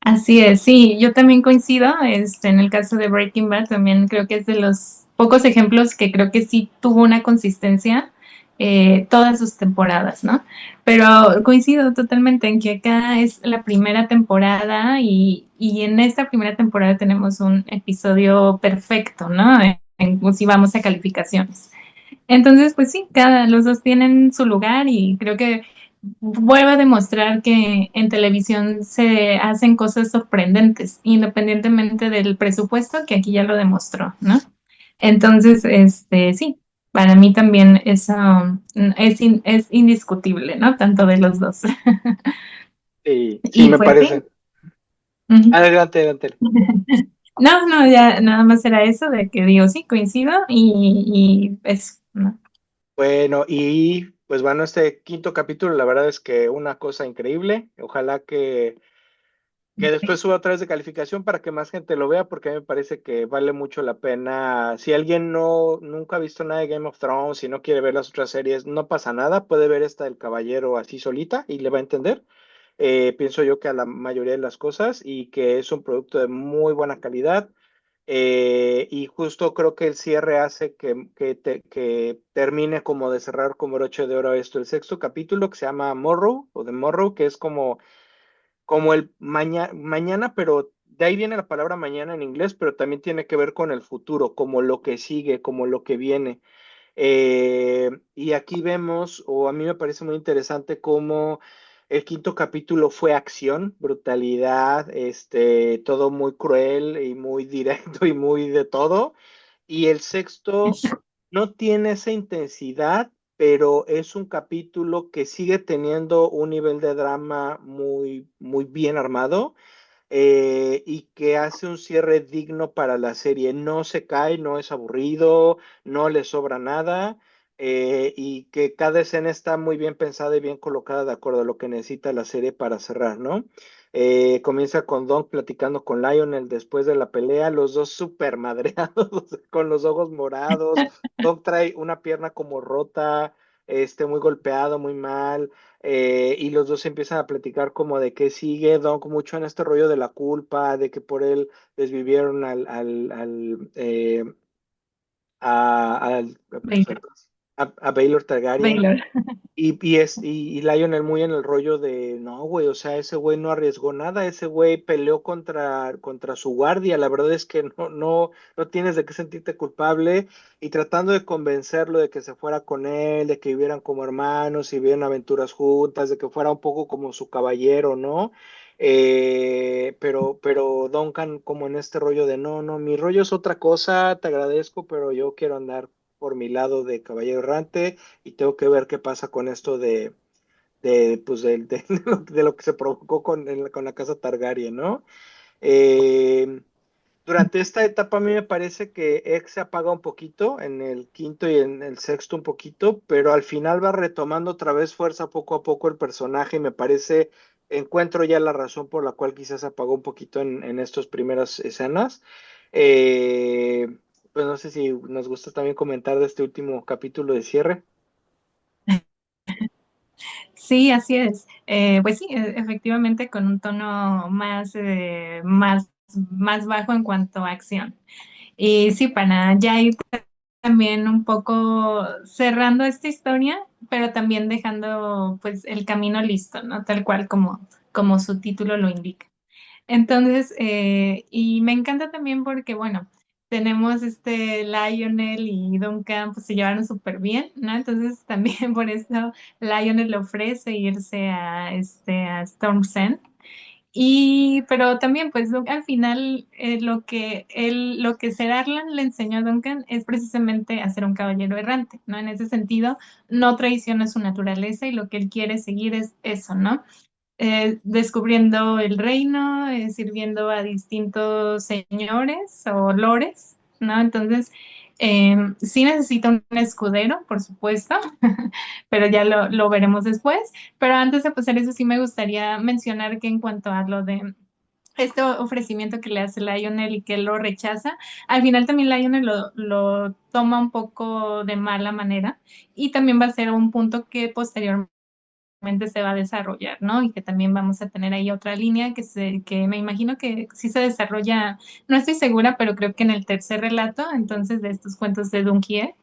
Así es, sí, yo también coincido, en el caso de Breaking Bad, también creo que es de los pocos ejemplos que creo que sí tuvo una consistencia todas sus temporadas, ¿no? Pero coincido totalmente en que acá es la primera temporada y en esta primera temporada tenemos un episodio perfecto, ¿no? Si vamos a calificaciones. Entonces, pues sí, los dos tienen su lugar y creo que vuelve a demostrar que en televisión se hacen cosas sorprendentes, independientemente del presupuesto, que aquí ya lo demostró, ¿no? Entonces, sí, para mí también es indiscutible, ¿no? Tanto de los dos. Sí, sí, Y me pues sí. parece. Ujú. Adelante, adelante. No, no, ya nada más era eso de que digo, sí, coincido y eso, ¿no? Bueno, y pues bueno, este quinto capítulo, la verdad es que una cosa increíble. Ojalá que después suba otra vez de calificación para que más gente lo vea, porque a mí me parece que vale mucho la pena. Si alguien nunca ha visto nada de Game of Thrones y no quiere ver las otras series, no pasa nada, puede ver esta del Caballero así solita y le va a entender. Pienso yo que a la mayoría de las cosas y que es un producto de muy buena calidad. Y justo creo que el cierre hace que termine como de cerrar como broche de oro esto, el sexto capítulo que se llama Morrow o The Morrow, que es como el mañana, pero de ahí viene la palabra mañana en inglés, pero también tiene que ver con el futuro, como lo que sigue, como lo que viene. Y aquí vemos, o a mí me parece muy interesante cómo el quinto capítulo fue acción, brutalidad, todo muy cruel y muy directo y muy de todo. Y el sexto no tiene esa intensidad, pero es un capítulo que sigue teniendo un nivel de drama muy, muy bien armado y que hace un cierre digno para la serie. No se cae, no es aburrido, no le sobra nada y que cada escena está muy bien pensada y bien colocada de acuerdo a lo que necesita la serie para cerrar, ¿no? Comienza con Don platicando con Lionel después de la pelea, los dos súper madreados, con los ojos morados. Don trae una pierna como rota, muy golpeado, muy mal. Y los dos empiezan a platicar como de qué sigue, Don, mucho en este rollo de la culpa, de que por él desvivieron Baylor. a Baylor Targaryen. Baylor. Y Lionel muy en el rollo de, no, güey, o sea, ese güey no arriesgó nada, ese güey peleó contra su guardia, la verdad es que no tienes de qué sentirte culpable, y tratando de convencerlo de que se fuera con él, de que vivieran como hermanos y vivieran aventuras juntas, de que fuera un poco como su caballero, ¿no? Pero Duncan como en este rollo de, no, no, mi rollo es otra cosa, te agradezco, pero yo quiero andar por mi lado de caballero errante y tengo que ver qué pasa con esto pues de lo que se provocó con la casa Targaryen, ¿no? Eh, Durante esta etapa a mí me parece que Egg se apaga un poquito, en el quinto y en el sexto un poquito, pero al final va retomando otra vez fuerza poco a poco el personaje y me parece, encuentro ya la razón por la cual quizás se apagó un poquito en estas primeras escenas. Eh, pues no sé si nos gusta también comentar de este último capítulo de cierre. Sí, así es. Pues sí, efectivamente con un tono más bajo en cuanto a acción. Y sí, para ya ir también un poco cerrando esta historia, pero también dejando pues el camino listo, ¿no? Tal cual como su título lo indica. Entonces, y me encanta también porque, bueno, tenemos Lionel y Duncan, pues se llevaron súper bien, ¿no? Entonces también por eso Lionel le ofrece irse a Storm's End. Y, pero también, pues al final, lo que Sir Arlan le enseñó a Duncan es precisamente a ser un caballero errante, ¿no? En ese sentido, no traiciona su naturaleza y lo que él quiere seguir es eso, ¿no? Descubriendo el reino, sirviendo a distintos señores o lores, ¿no? Entonces, sí necesita un escudero, por supuesto, pero ya lo veremos después. Pero antes de pasar eso, sí me gustaría mencionar que en cuanto a lo de este ofrecimiento que le hace Lionel y que él lo rechaza, al final también Lionel lo toma un poco de mala manera y también va a ser un punto que posteriormente se va a desarrollar, ¿no? Y que también vamos a tener ahí otra línea que me imagino que sí se desarrolla, no estoy segura, pero creo que en el tercer relato, entonces, de estos cuentos de Dunquier.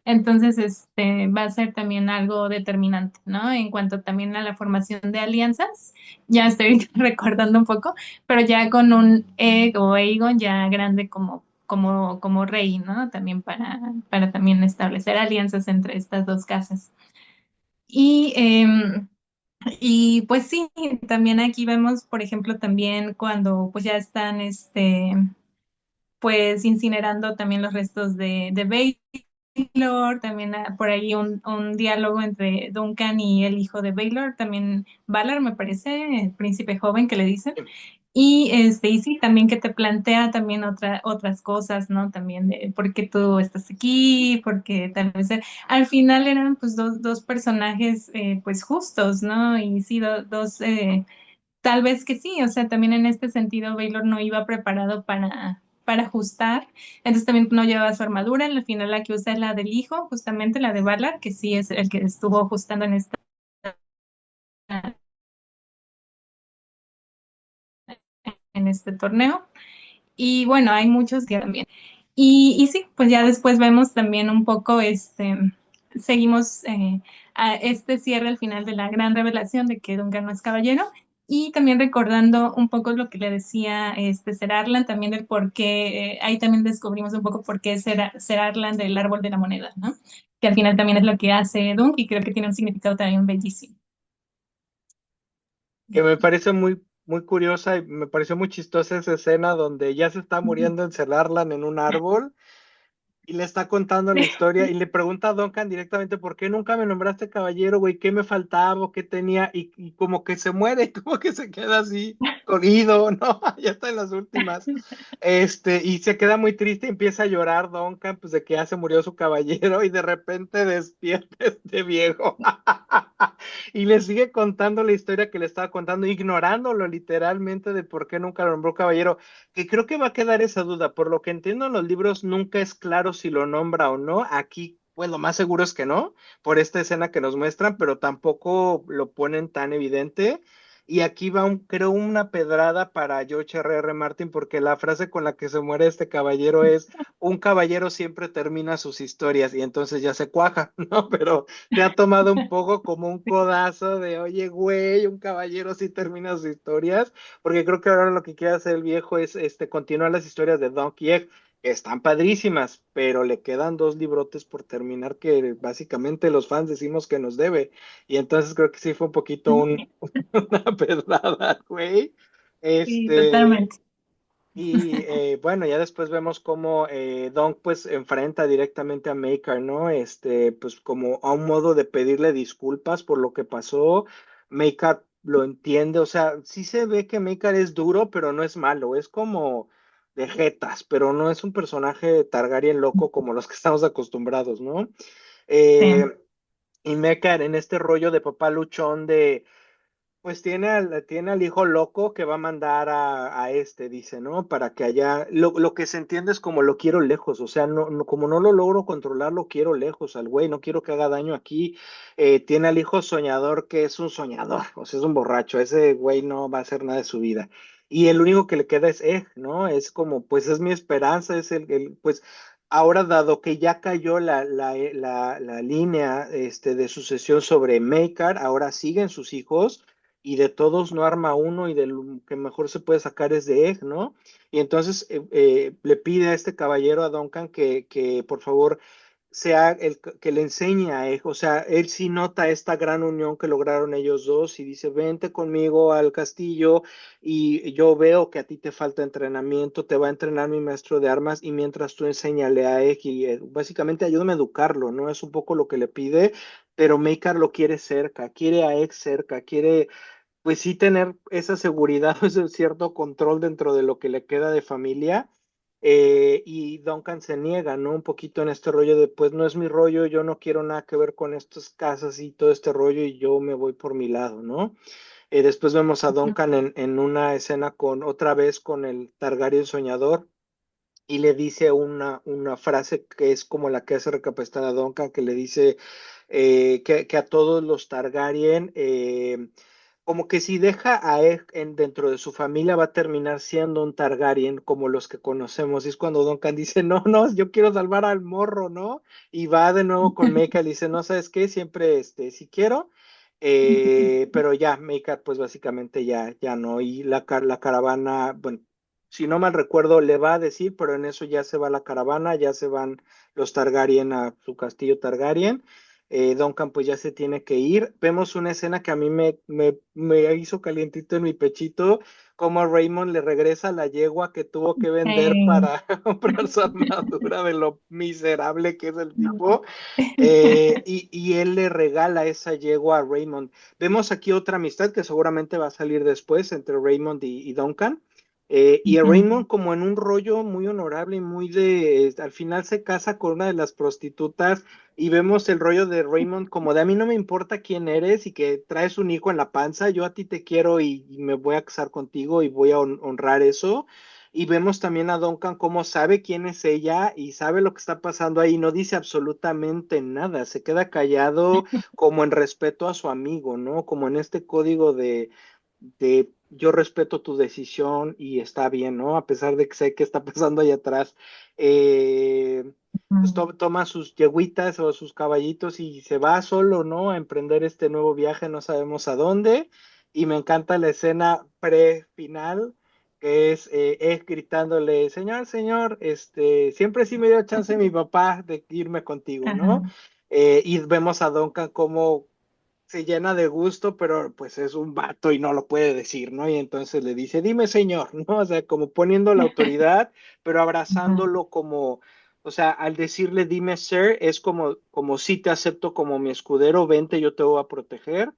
Entonces, va a ser también algo determinante, ¿no? En cuanto también a la formación de alianzas, ya estoy recordando un poco, pero ya con un Egg o Aegon ya grande como rey, ¿no? También para también establecer alianzas entre estas dos casas. Y y pues sí, también aquí vemos, por ejemplo, también cuando pues ya están pues incinerando también los restos de Baylor, también por ahí un diálogo entre Duncan y el hijo de Baylor, también Valar me parece, el príncipe joven que le dicen. Y sí, también que te plantea también otras cosas, ¿no? También de por qué tú estás aquí, porque tal vez al final eran pues dos personajes pues justos, ¿no? Y sí, dos, tal vez que sí, o sea, también en este sentido Baylor no iba preparado para ajustar, entonces también no llevaba su armadura, al final la que usa es la del hijo, justamente la de Valar, que sí es el que estuvo ajustando en este torneo. Y bueno, hay muchos que también. Y sí, pues ya después vemos también un poco, seguimos a este cierre al final de la gran revelación de que Duncan no es caballero. Y también recordando un poco lo que le decía Ser Arlan, también el por qué, ahí también descubrimos un poco por qué Ser Arlan del árbol de la moneda, ¿no? Que al final también es lo que hace Dunk y creo que tiene un significado también bellísimo. Que me parece muy, muy curiosa y me pareció muy chistosa esa escena donde ya se está muriendo en Celarlan en un árbol y le está contando la historia y le pregunta a Duncan directamente por qué nunca me nombraste caballero, güey, qué me faltaba o qué tenía y como que se muere, como que se queda así corrido, ¿no? Ya está en las últimas. Y se queda muy triste y empieza a llorar Duncan, pues de que ya se murió su caballero y de repente despierta este viejo y le sigue contando la historia que le estaba contando, ignorándolo literalmente de por qué nunca lo nombró caballero, que creo que va a quedar esa duda. Por lo que entiendo en los libros nunca es claro si lo nombra o no. Aquí, pues lo más seguro es que no, por esta escena que nos muestran, pero tampoco lo ponen tan evidente. Y aquí va, creo, una pedrada para George R. R. Martin, porque la frase con la que se muere este caballero es, un caballero siempre termina sus historias y entonces ya se cuaja, ¿no? Pero te ha tomado un poco como un codazo de, oye, güey, un caballero sí termina sus historias, porque creo que ahora lo que quiere hacer el viejo es continuar las historias de Don Quijote, que están padrísimas, pero le quedan dos librotes por terminar que básicamente los fans decimos que nos debe. Y entonces creo que sí fue un poquito una pedrada, güey. Sí, Este, totalmente. y bueno, ya después vemos cómo Don pues enfrenta directamente a Maker, ¿no? Pues como a un modo de pedirle disculpas por lo que pasó. Maker lo entiende, o sea, sí se ve que Maker es duro, pero no es malo, es como de jetas, pero no es un personaje Targaryen loco como los que estamos acostumbrados, ¿no? Eh, Sí. y Meckar en este rollo de papá luchón de pues tiene al hijo loco que va a mandar a este, dice, ¿no? Para que allá, lo que se entiende es como lo quiero lejos, o sea, como no lo logro controlar, lo quiero lejos al güey, no quiero que haga daño aquí. Tiene al hijo soñador que es un soñador, o sea, es un borracho, ese güey no va a hacer nada de su vida. Y el único que le queda es Egg, ¿no? Es como, pues es mi esperanza, es pues ahora dado que ya cayó la línea de sucesión sobre Maekar, ahora siguen sus hijos y de todos no arma uno y de lo que mejor se puede sacar es de Egg, ¿no? Y entonces le pide a este caballero, a Duncan, que por favor sea el que le enseñe a Egg, o sea, él sí nota esta gran unión que lograron ellos dos y dice, vente conmigo al castillo y yo veo que a ti te falta entrenamiento, te va a entrenar mi maestro de armas y mientras tú enséñale a Egg y básicamente ayúdame a educarlo, ¿no? Es un poco lo que le pide, pero Maekar lo quiere cerca, quiere a Egg cerca, quiere pues sí tener esa seguridad o ese cierto control dentro de lo que le queda de familia. Y Duncan se niega, ¿no? Un poquito en este rollo de, pues no es mi rollo, yo no quiero nada que ver con estas casas y todo este rollo y yo me voy por mi lado, ¿no? Después vemos a Duncan en una escena con otra vez con el Targaryen soñador y le dice una frase que es como la que hace recapacitar a Duncan, que le dice que a todos los Targaryen, como que si deja a Egg dentro de su familia va a terminar siendo un Targaryen como los que conocemos. Y es cuando Duncan dice, no, no, yo quiero salvar al morro, ¿no? Y va de nuevo con Meika y le dice, no, ¿sabes qué? Siempre, sí quiero. Pero ya, Meika, pues básicamente ya no. Y la caravana, bueno, si no mal recuerdo, le va a decir, pero en eso ya se va la caravana, ya se van los Targaryen a su castillo Targaryen. Duncan pues ya se tiene que ir. Vemos una escena que a mí me hizo calientito en mi pechito, como Raymond le regresa la yegua que tuvo que vender Sí. para comprar su armadura de lo miserable que es el tipo. Y él le regala esa yegua a Raymond. Vemos aquí otra amistad que seguramente va a salir después entre Raymond y Duncan. Y a Ujú. Raymond como en un rollo muy honorable y muy al final se casa con una de las prostitutas y vemos el rollo de Raymond como de a mí no me importa quién eres y que traes un hijo en la panza, yo a ti te quiero y me voy a casar contigo y voy a honrar eso. Y vemos también a Duncan como sabe quién es ella y sabe lo que está pasando ahí, no dice absolutamente nada, se queda callado como en respeto a su amigo, ¿no? Como en este código de yo respeto tu decisión y está bien, ¿no? A pesar de que sé qué está pasando allá atrás. Pues Ujú. toma sus yegüitas o sus caballitos y se va solo, ¿no? A emprender este nuevo viaje, no sabemos a dónde. Y me encanta la escena pre-final, que es gritándole, señor, señor, siempre sí me dio chance mi papá de irme contigo, ¿no? Ajá. Y vemos a Duncan como se llena de gusto, pero pues es un vato y no lo puede decir, ¿no? Y entonces le dice, dime señor, ¿no? O sea, como poniendo la autoridad, pero Ajá. abrazándolo como, o sea, al decirle dime sir, es como sí te acepto como mi escudero, vente, yo te voy a proteger,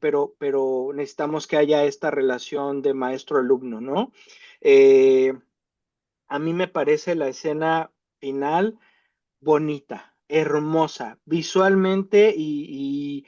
pero necesitamos que haya esta relación de maestro-alumno, ¿no? Eh, a mí me parece la escena final bonita, hermosa, visualmente y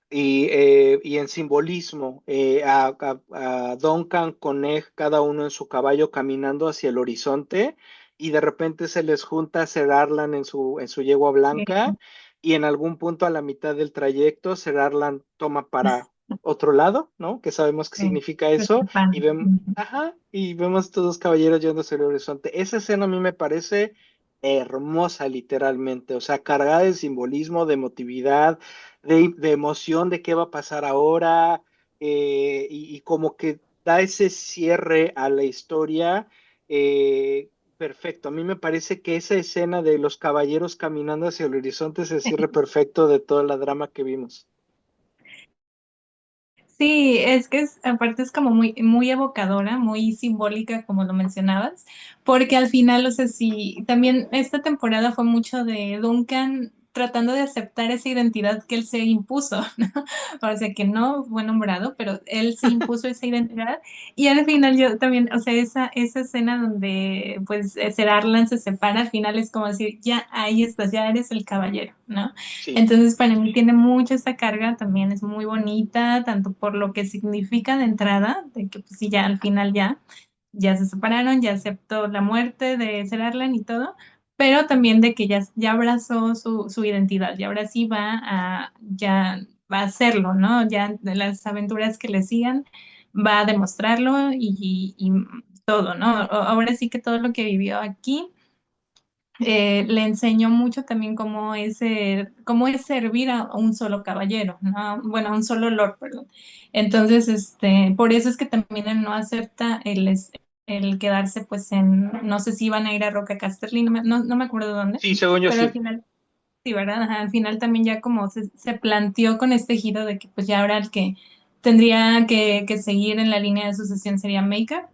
en simbolismo, a Duncan con Egg, cada uno en su caballo caminando hacia el horizonte, y de repente se les junta Ser Arlan en su yegua blanca, Sí. y en algún punto a la mitad del trayecto, Ser Arlan toma para otro lado, ¿no? Que sabemos qué Sí. significa eso, y Disculpan. Ujú. ajá, y vemos todos los caballeros yendo hacia el horizonte. Esa escena a mí me parece hermosa, literalmente, o sea, cargada de simbolismo, de emotividad de emoción de qué va a pasar ahora, y como que da ese cierre a la historia perfecto. A mí me parece que esa escena de los caballeros caminando hacia el horizonte es el cierre perfecto de toda la drama que vimos. Sí, es que aparte es como muy, muy evocadora, muy simbólica, como lo mencionabas, porque al final, o sea, sí, también esta temporada fue mucho de Duncan, tratando de aceptar esa identidad que él se impuso, ¿no? O sea, que no fue nombrado, pero él se impuso esa identidad. Y al final yo también, o sea, esa escena donde pues Ser Arlan se separa, al final es como decir, ya ahí estás, ya eres el caballero, ¿no? Sí, Entonces para mí tiene mucha esta carga, también es muy bonita, tanto por lo que significa de entrada, de que pues sí, ya al final ya se separaron, ya aceptó la muerte de Ser Arlan y todo, pero también de que ya abrazó su identidad y ahora sí ya va a hacerlo, ¿no? Ya de las aventuras que le sigan, va a demostrarlo y todo, ¿no? Ahora sí que todo lo que vivió aquí le enseñó mucho también cómo es servir a un solo caballero, ¿no? Bueno, a un solo lord, perdón. Entonces, por eso es que también él no acepta el quedarse, pues, no sé si iban a ir a Roca Casterly, no me acuerdo dónde, sí, según yo pero al sí. final, sí, ¿verdad? Ajá, al final también ya como se planteó con este giro de que, pues, ya ahora el que tendría que seguir en la línea de sucesión sería Maker.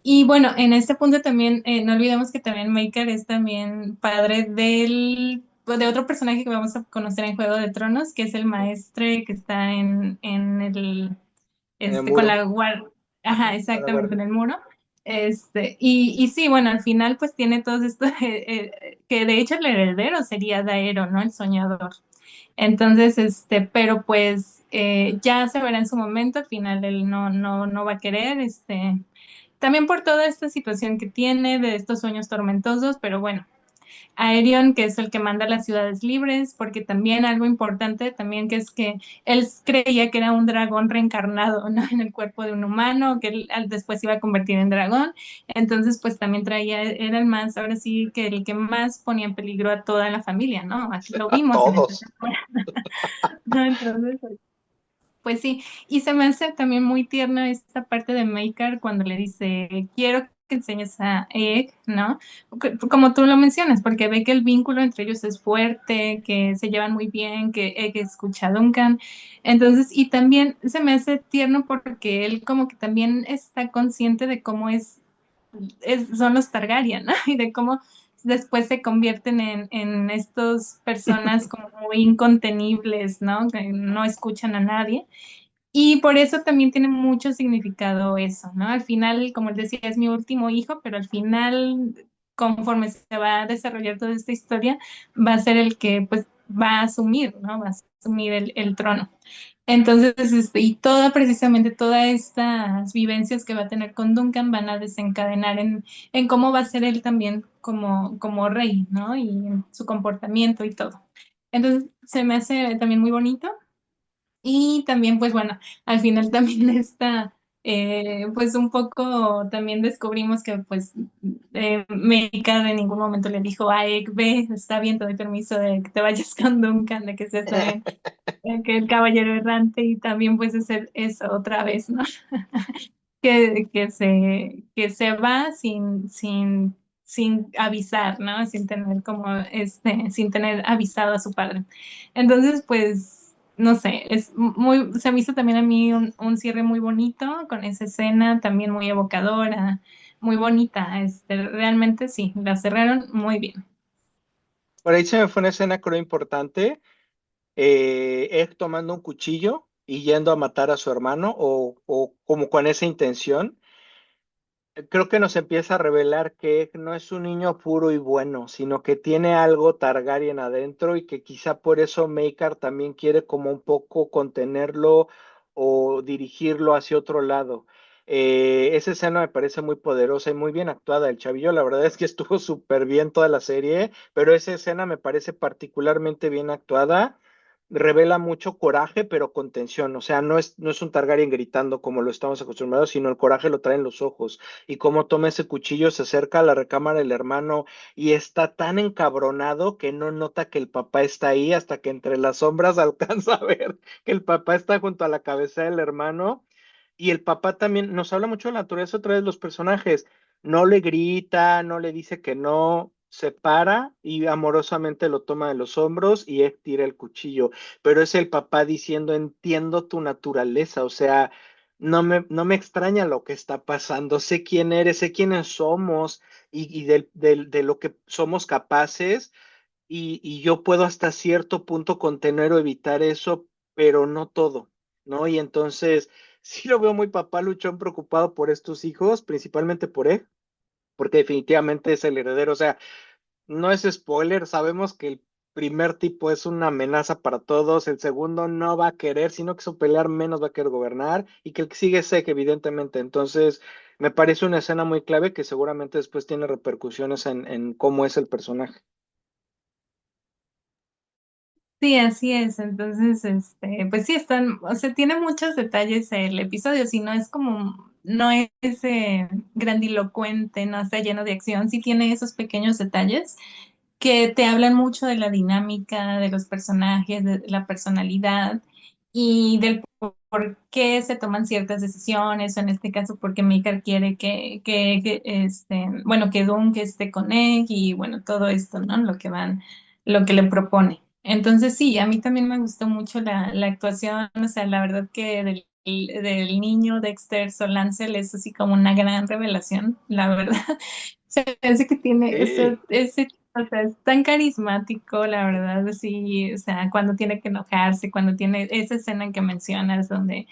Y bueno, en este punto también, no olvidemos que también Maker es también padre de otro personaje que vamos a conocer en Juego de Tronos, que es el maestre que está en En el con muro, la guardia, ajá, ajá, a la exactamente, en guardia. el muro. Y sí, bueno, al final pues tiene todo esto, que de hecho el heredero sería Daero, ¿no? El soñador. Entonces, pero pues ya se verá en su momento, al final él no va a querer, también por toda esta situación que tiene de estos sueños tormentosos, pero bueno, Aerion, que es el que manda las ciudades libres, porque también algo importante también que es que él creía que era un dragón reencarnado, ¿no? En el cuerpo de un humano, que él después se iba a convertir en dragón, entonces pues también era el más, ahora sí que el que más ponía en peligro a toda la familia, ¿no? Aquí lo A vimos en esta todos. temporada, ¿no? Entonces, pues sí, y se me hace también muy tierna esta parte de Maker cuando le dice, quiero que enseñes a Egg, ¿no? Como tú lo mencionas, porque ve que el vínculo entre ellos es fuerte, que se llevan muy bien, que Egg escucha a Duncan. Entonces, y también se me hace tierno porque él como que también está consciente de cómo son los Targaryen, ¿no? Y de cómo después se convierten en estas personas como muy incontenibles, ¿no? Que no escuchan a nadie. Y por eso también tiene mucho significado eso, ¿no? Al final, como él decía, es mi último hijo, pero al final, conforme se va a desarrollar toda esta historia, va a ser el que pues va a asumir, ¿no? Va a asumir el trono. Entonces, y precisamente todas estas vivencias que va a tener con Duncan van a desencadenar en cómo va a ser él también como rey, ¿no? Y en su comportamiento y todo. Entonces, se me hace también muy bonito. Y también, pues bueno, al final también está, pues un poco también descubrimos que pues Meika de ningún momento le dijo a Egg, ve, está bien, te doy permiso de que te vayas con Duncan, de que seas también que el caballero errante y también pues hacer eso otra vez, ¿no? Que se va sin avisar, ¿no? Sin tener avisado a su padre. Entonces, pues, no sé, se me hizo también a mí un cierre muy bonito con esa escena, también muy evocadora, muy bonita. Realmente sí, la cerraron muy bien. Por ahí se me fue una escena creo importante, Egg tomando un cuchillo y yendo a matar a su hermano o como con esa intención. Creo que nos empieza a revelar que Egg no es un niño puro y bueno, sino que tiene algo Targaryen adentro y que quizá por eso Maekar también quiere como un poco contenerlo o dirigirlo hacia otro lado. Esa escena me parece muy poderosa y muy bien actuada. El chavillo, la verdad es que estuvo súper bien toda la serie, pero esa escena me parece particularmente bien actuada. Revela mucho coraje, pero con tensión. O sea, no es un Targaryen gritando como lo estamos acostumbrados, sino el coraje lo trae en los ojos y cómo toma ese cuchillo, se acerca a la recámara del hermano y está tan encabronado que no nota que el papá está ahí hasta que entre las sombras alcanza a ver que el papá está junto a la cabeza del hermano. Y el papá también nos habla mucho de la naturaleza otra vez los personajes. No le grita, no le dice que no, se para y amorosamente lo toma de los hombros y él tira el cuchillo. Pero es el papá diciendo, entiendo tu naturaleza, o sea, no me extraña lo que está pasando, sé quién eres, sé quiénes somos y de lo que somos capaces y yo puedo hasta cierto punto contener o evitar eso, pero no todo, ¿no? Y entonces sí lo veo muy papá luchón preocupado por estos hijos, principalmente por él, porque definitivamente es el heredero. O sea, no es spoiler, sabemos que el primer tipo es una amenaza para todos, el segundo no va a querer, sino que su pelear menos va a querer gobernar, y que el que sigue es Zeke, evidentemente. Entonces, me parece una escena muy clave que seguramente después tiene repercusiones en cómo es el personaje. Sí, así es. Entonces, pues sí están, o sea, tiene muchos detalles el episodio, si no es como, no es grandilocuente, no está lleno de acción, sí tiene esos pequeños detalles que te hablan mucho de la dinámica de los personajes, de la personalidad y del por qué se toman ciertas decisiones, o en este caso, porque Mika quiere bueno, que Dunk esté con él y bueno, todo esto, ¿no? Lo que le propone. Entonces, sí, a mí también me gustó mucho la actuación, o sea, la verdad que del niño Dexter Solancel es así como una gran revelación, la verdad. Se parece que tiene Sí. o sea, es tan carismático, la verdad, sí, o sea, cuando tiene que enojarse, cuando tiene esa escena que mencionas donde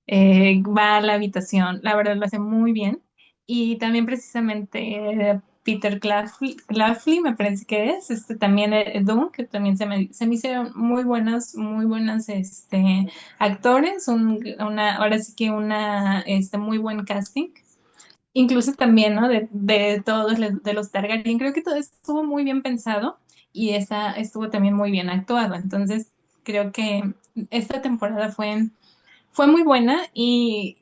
va a la habitación, la verdad lo hace muy bien. Y también precisamente Peter Claflin, me parece que es, también Doom, que también se me hicieron muy buenos actores, ahora sí que muy buen casting. Incluso también, ¿no? De todos de los Targaryen. Creo que todo estuvo muy bien pensado y esa estuvo también muy bien actuado. Entonces, creo que esta temporada fue muy buena y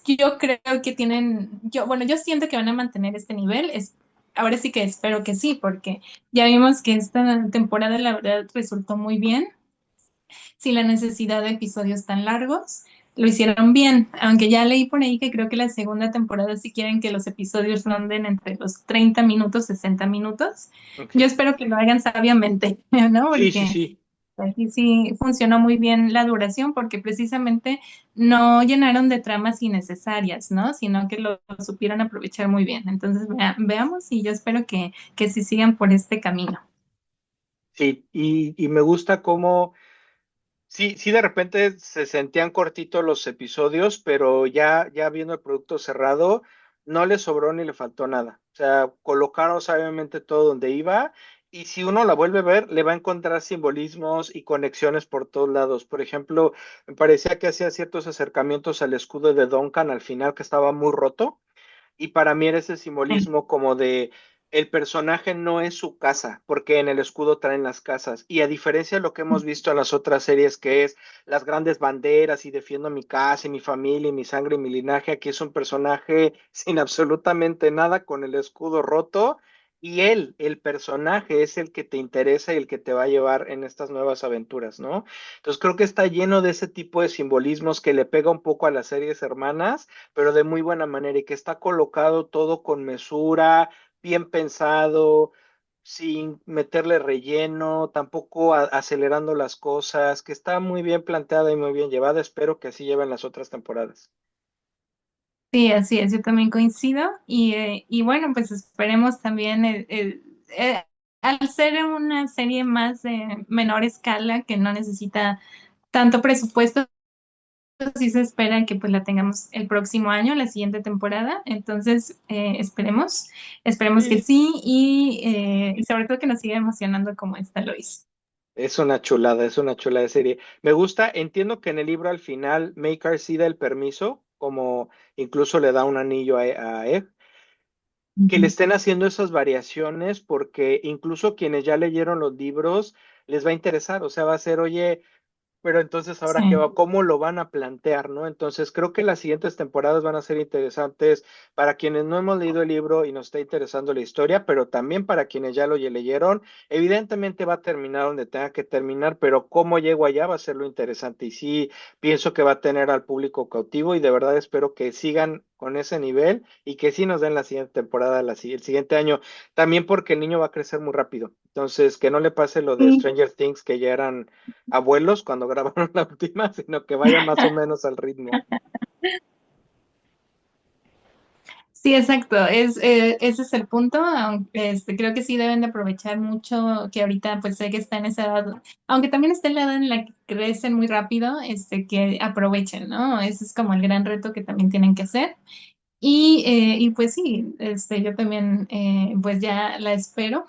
yo creo que bueno, yo siento que van a mantener este nivel. Ahora sí que espero que sí, porque ya vimos que esta temporada, la verdad, resultó muy bien sin la necesidad de episodios tan largos. Lo hicieron bien, aunque ya leí por ahí que creo que la segunda temporada si quieren que los episodios ronden entre los 30 minutos, 60 minutos. Yo Ok. espero que lo hagan sabiamente, ¿no? Sí, sí, Porque sí. aquí sí funcionó muy bien la duración porque precisamente no llenaron de tramas innecesarias, ¿no? Sino que lo supieron aprovechar muy bien. Entonces, veamos y yo espero que sí sigan por este camino. Sí, y me gusta cómo, sí, sí, de repente se sentían cortitos los episodios, pero ya viendo el producto cerrado, no le sobró ni le faltó nada. O sea, colocaron sabiamente todo donde iba, y si uno la vuelve a ver, le va a encontrar simbolismos y conexiones por todos lados. Por ejemplo, me parecía que hacía ciertos acercamientos al escudo de Duncan al final, que estaba muy roto. Y para mí era ese Sí. simbolismo como de el personaje no es su casa, porque en el escudo traen las casas. Y a diferencia de lo que hemos visto en las otras series, que es las grandes banderas y defiendo mi casa y mi familia y mi sangre y mi linaje, aquí es un personaje sin absolutamente nada, con el escudo roto. Y él, el personaje, es el que te interesa y el que te va a llevar en estas nuevas aventuras, ¿no? Entonces creo que está lleno de ese tipo de simbolismos que le pega un poco a las series hermanas, pero de muy buena manera, y que está colocado todo con mesura, bien pensado, sin meterle relleno, tampoco acelerando las cosas, que está muy bien planteada y muy bien llevada. Espero que así lleven las otras temporadas. Sí, así es, yo también coincido y bueno, pues esperemos también al ser una serie más de menor escala que no necesita tanto presupuesto, sí se espera que pues la tengamos el próximo año, la siguiente temporada, entonces esperemos que Sí. sí y sobre todo que nos siga emocionando como esta lo hizo. Es una chulada de serie. Me gusta, entiendo que en el libro al final Maker sí da el permiso, como incluso le da un anillo a Egg, que le Ujú. estén haciendo esas variaciones, porque incluso quienes ya leyeron los libros les va a interesar. O sea, va a ser, oye, pero entonces Sí. ahora qué va, cómo lo van a plantear, ¿no? Entonces creo que las siguientes temporadas van a ser interesantes para quienes no hemos leído el libro y nos está interesando la historia, pero también para quienes ya lo leyeron. Evidentemente va a terminar donde tenga que terminar, pero cómo llego allá va a ser lo interesante. Y sí, pienso que va a tener al público cautivo, y de verdad espero que sigan con ese nivel y que sí nos den la siguiente temporada, el siguiente año. También porque el niño va a crecer muy rápido. Entonces, que no le pase lo de Sí. Stranger Things, que ya eran abuelos cuando grabaron la última, sino que vaya más o menos al ritmo. Sí, exacto. Ese es el punto. Creo que sí deben de aprovechar mucho que ahorita pues sé que está en esa edad, aunque también está en la edad en la que crecen muy rápido, que aprovechen, ¿no? Ese es como el gran reto que también tienen que hacer. Y pues sí, yo también pues ya la espero,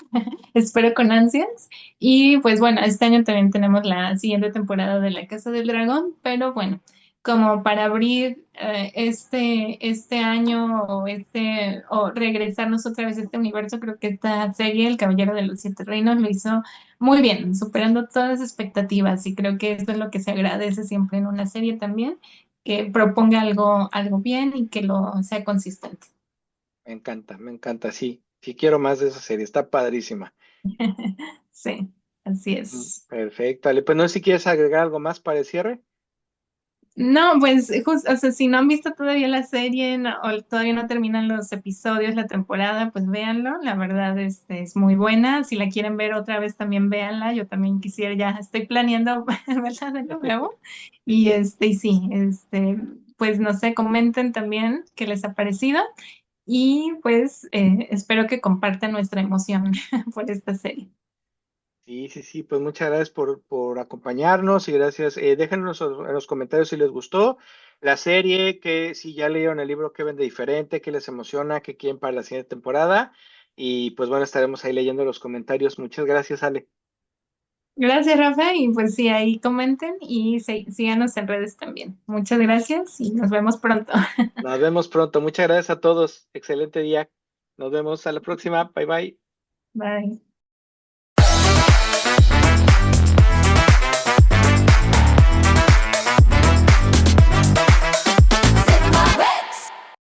espero con ansias. Y pues bueno, este año también tenemos la siguiente temporada de La Casa del Dragón, pero bueno, como para abrir este año o regresarnos otra vez a este universo, creo que esta serie, El Caballero de los Siete Reinos, lo hizo muy bien, superando todas las expectativas y creo que eso es lo que se agradece siempre en una serie también que proponga algo bien y que lo sea consistente. Me encanta, sí. Sí quiero más de esa serie, está padrísima. Sí, así Mm, es. perfecto, Ale. Pues no sé si quieres agregar algo más para el cierre. No, pues justo, o sea, si no han visto todavía la serie o todavía no terminan los episodios, la temporada, pues véanlo. La verdad, es muy buena. Si la quieren ver otra vez, también véanla. Yo también quisiera, ya estoy planeando verla de nuevo. Y sí, pues no sé, comenten también qué les ha parecido. Y pues espero que compartan nuestra emoción por esta serie. Sí, sí, sí, pues muchas gracias por acompañarnos y gracias. Déjenos en los comentarios si les gustó la serie, que si ya leyeron el libro, qué ven de diferente, qué les emociona, qué quieren para la siguiente temporada. Y pues bueno, estaremos ahí leyendo los comentarios. Muchas gracias, Ale. Gracias, Rafa, y pues sí, ahí comenten y síganos en redes también. Muchas gracias y nos vemos pronto. Nos vemos pronto. Muchas gracias a todos. Excelente día. Nos vemos a la próxima. Bye bye. Bye.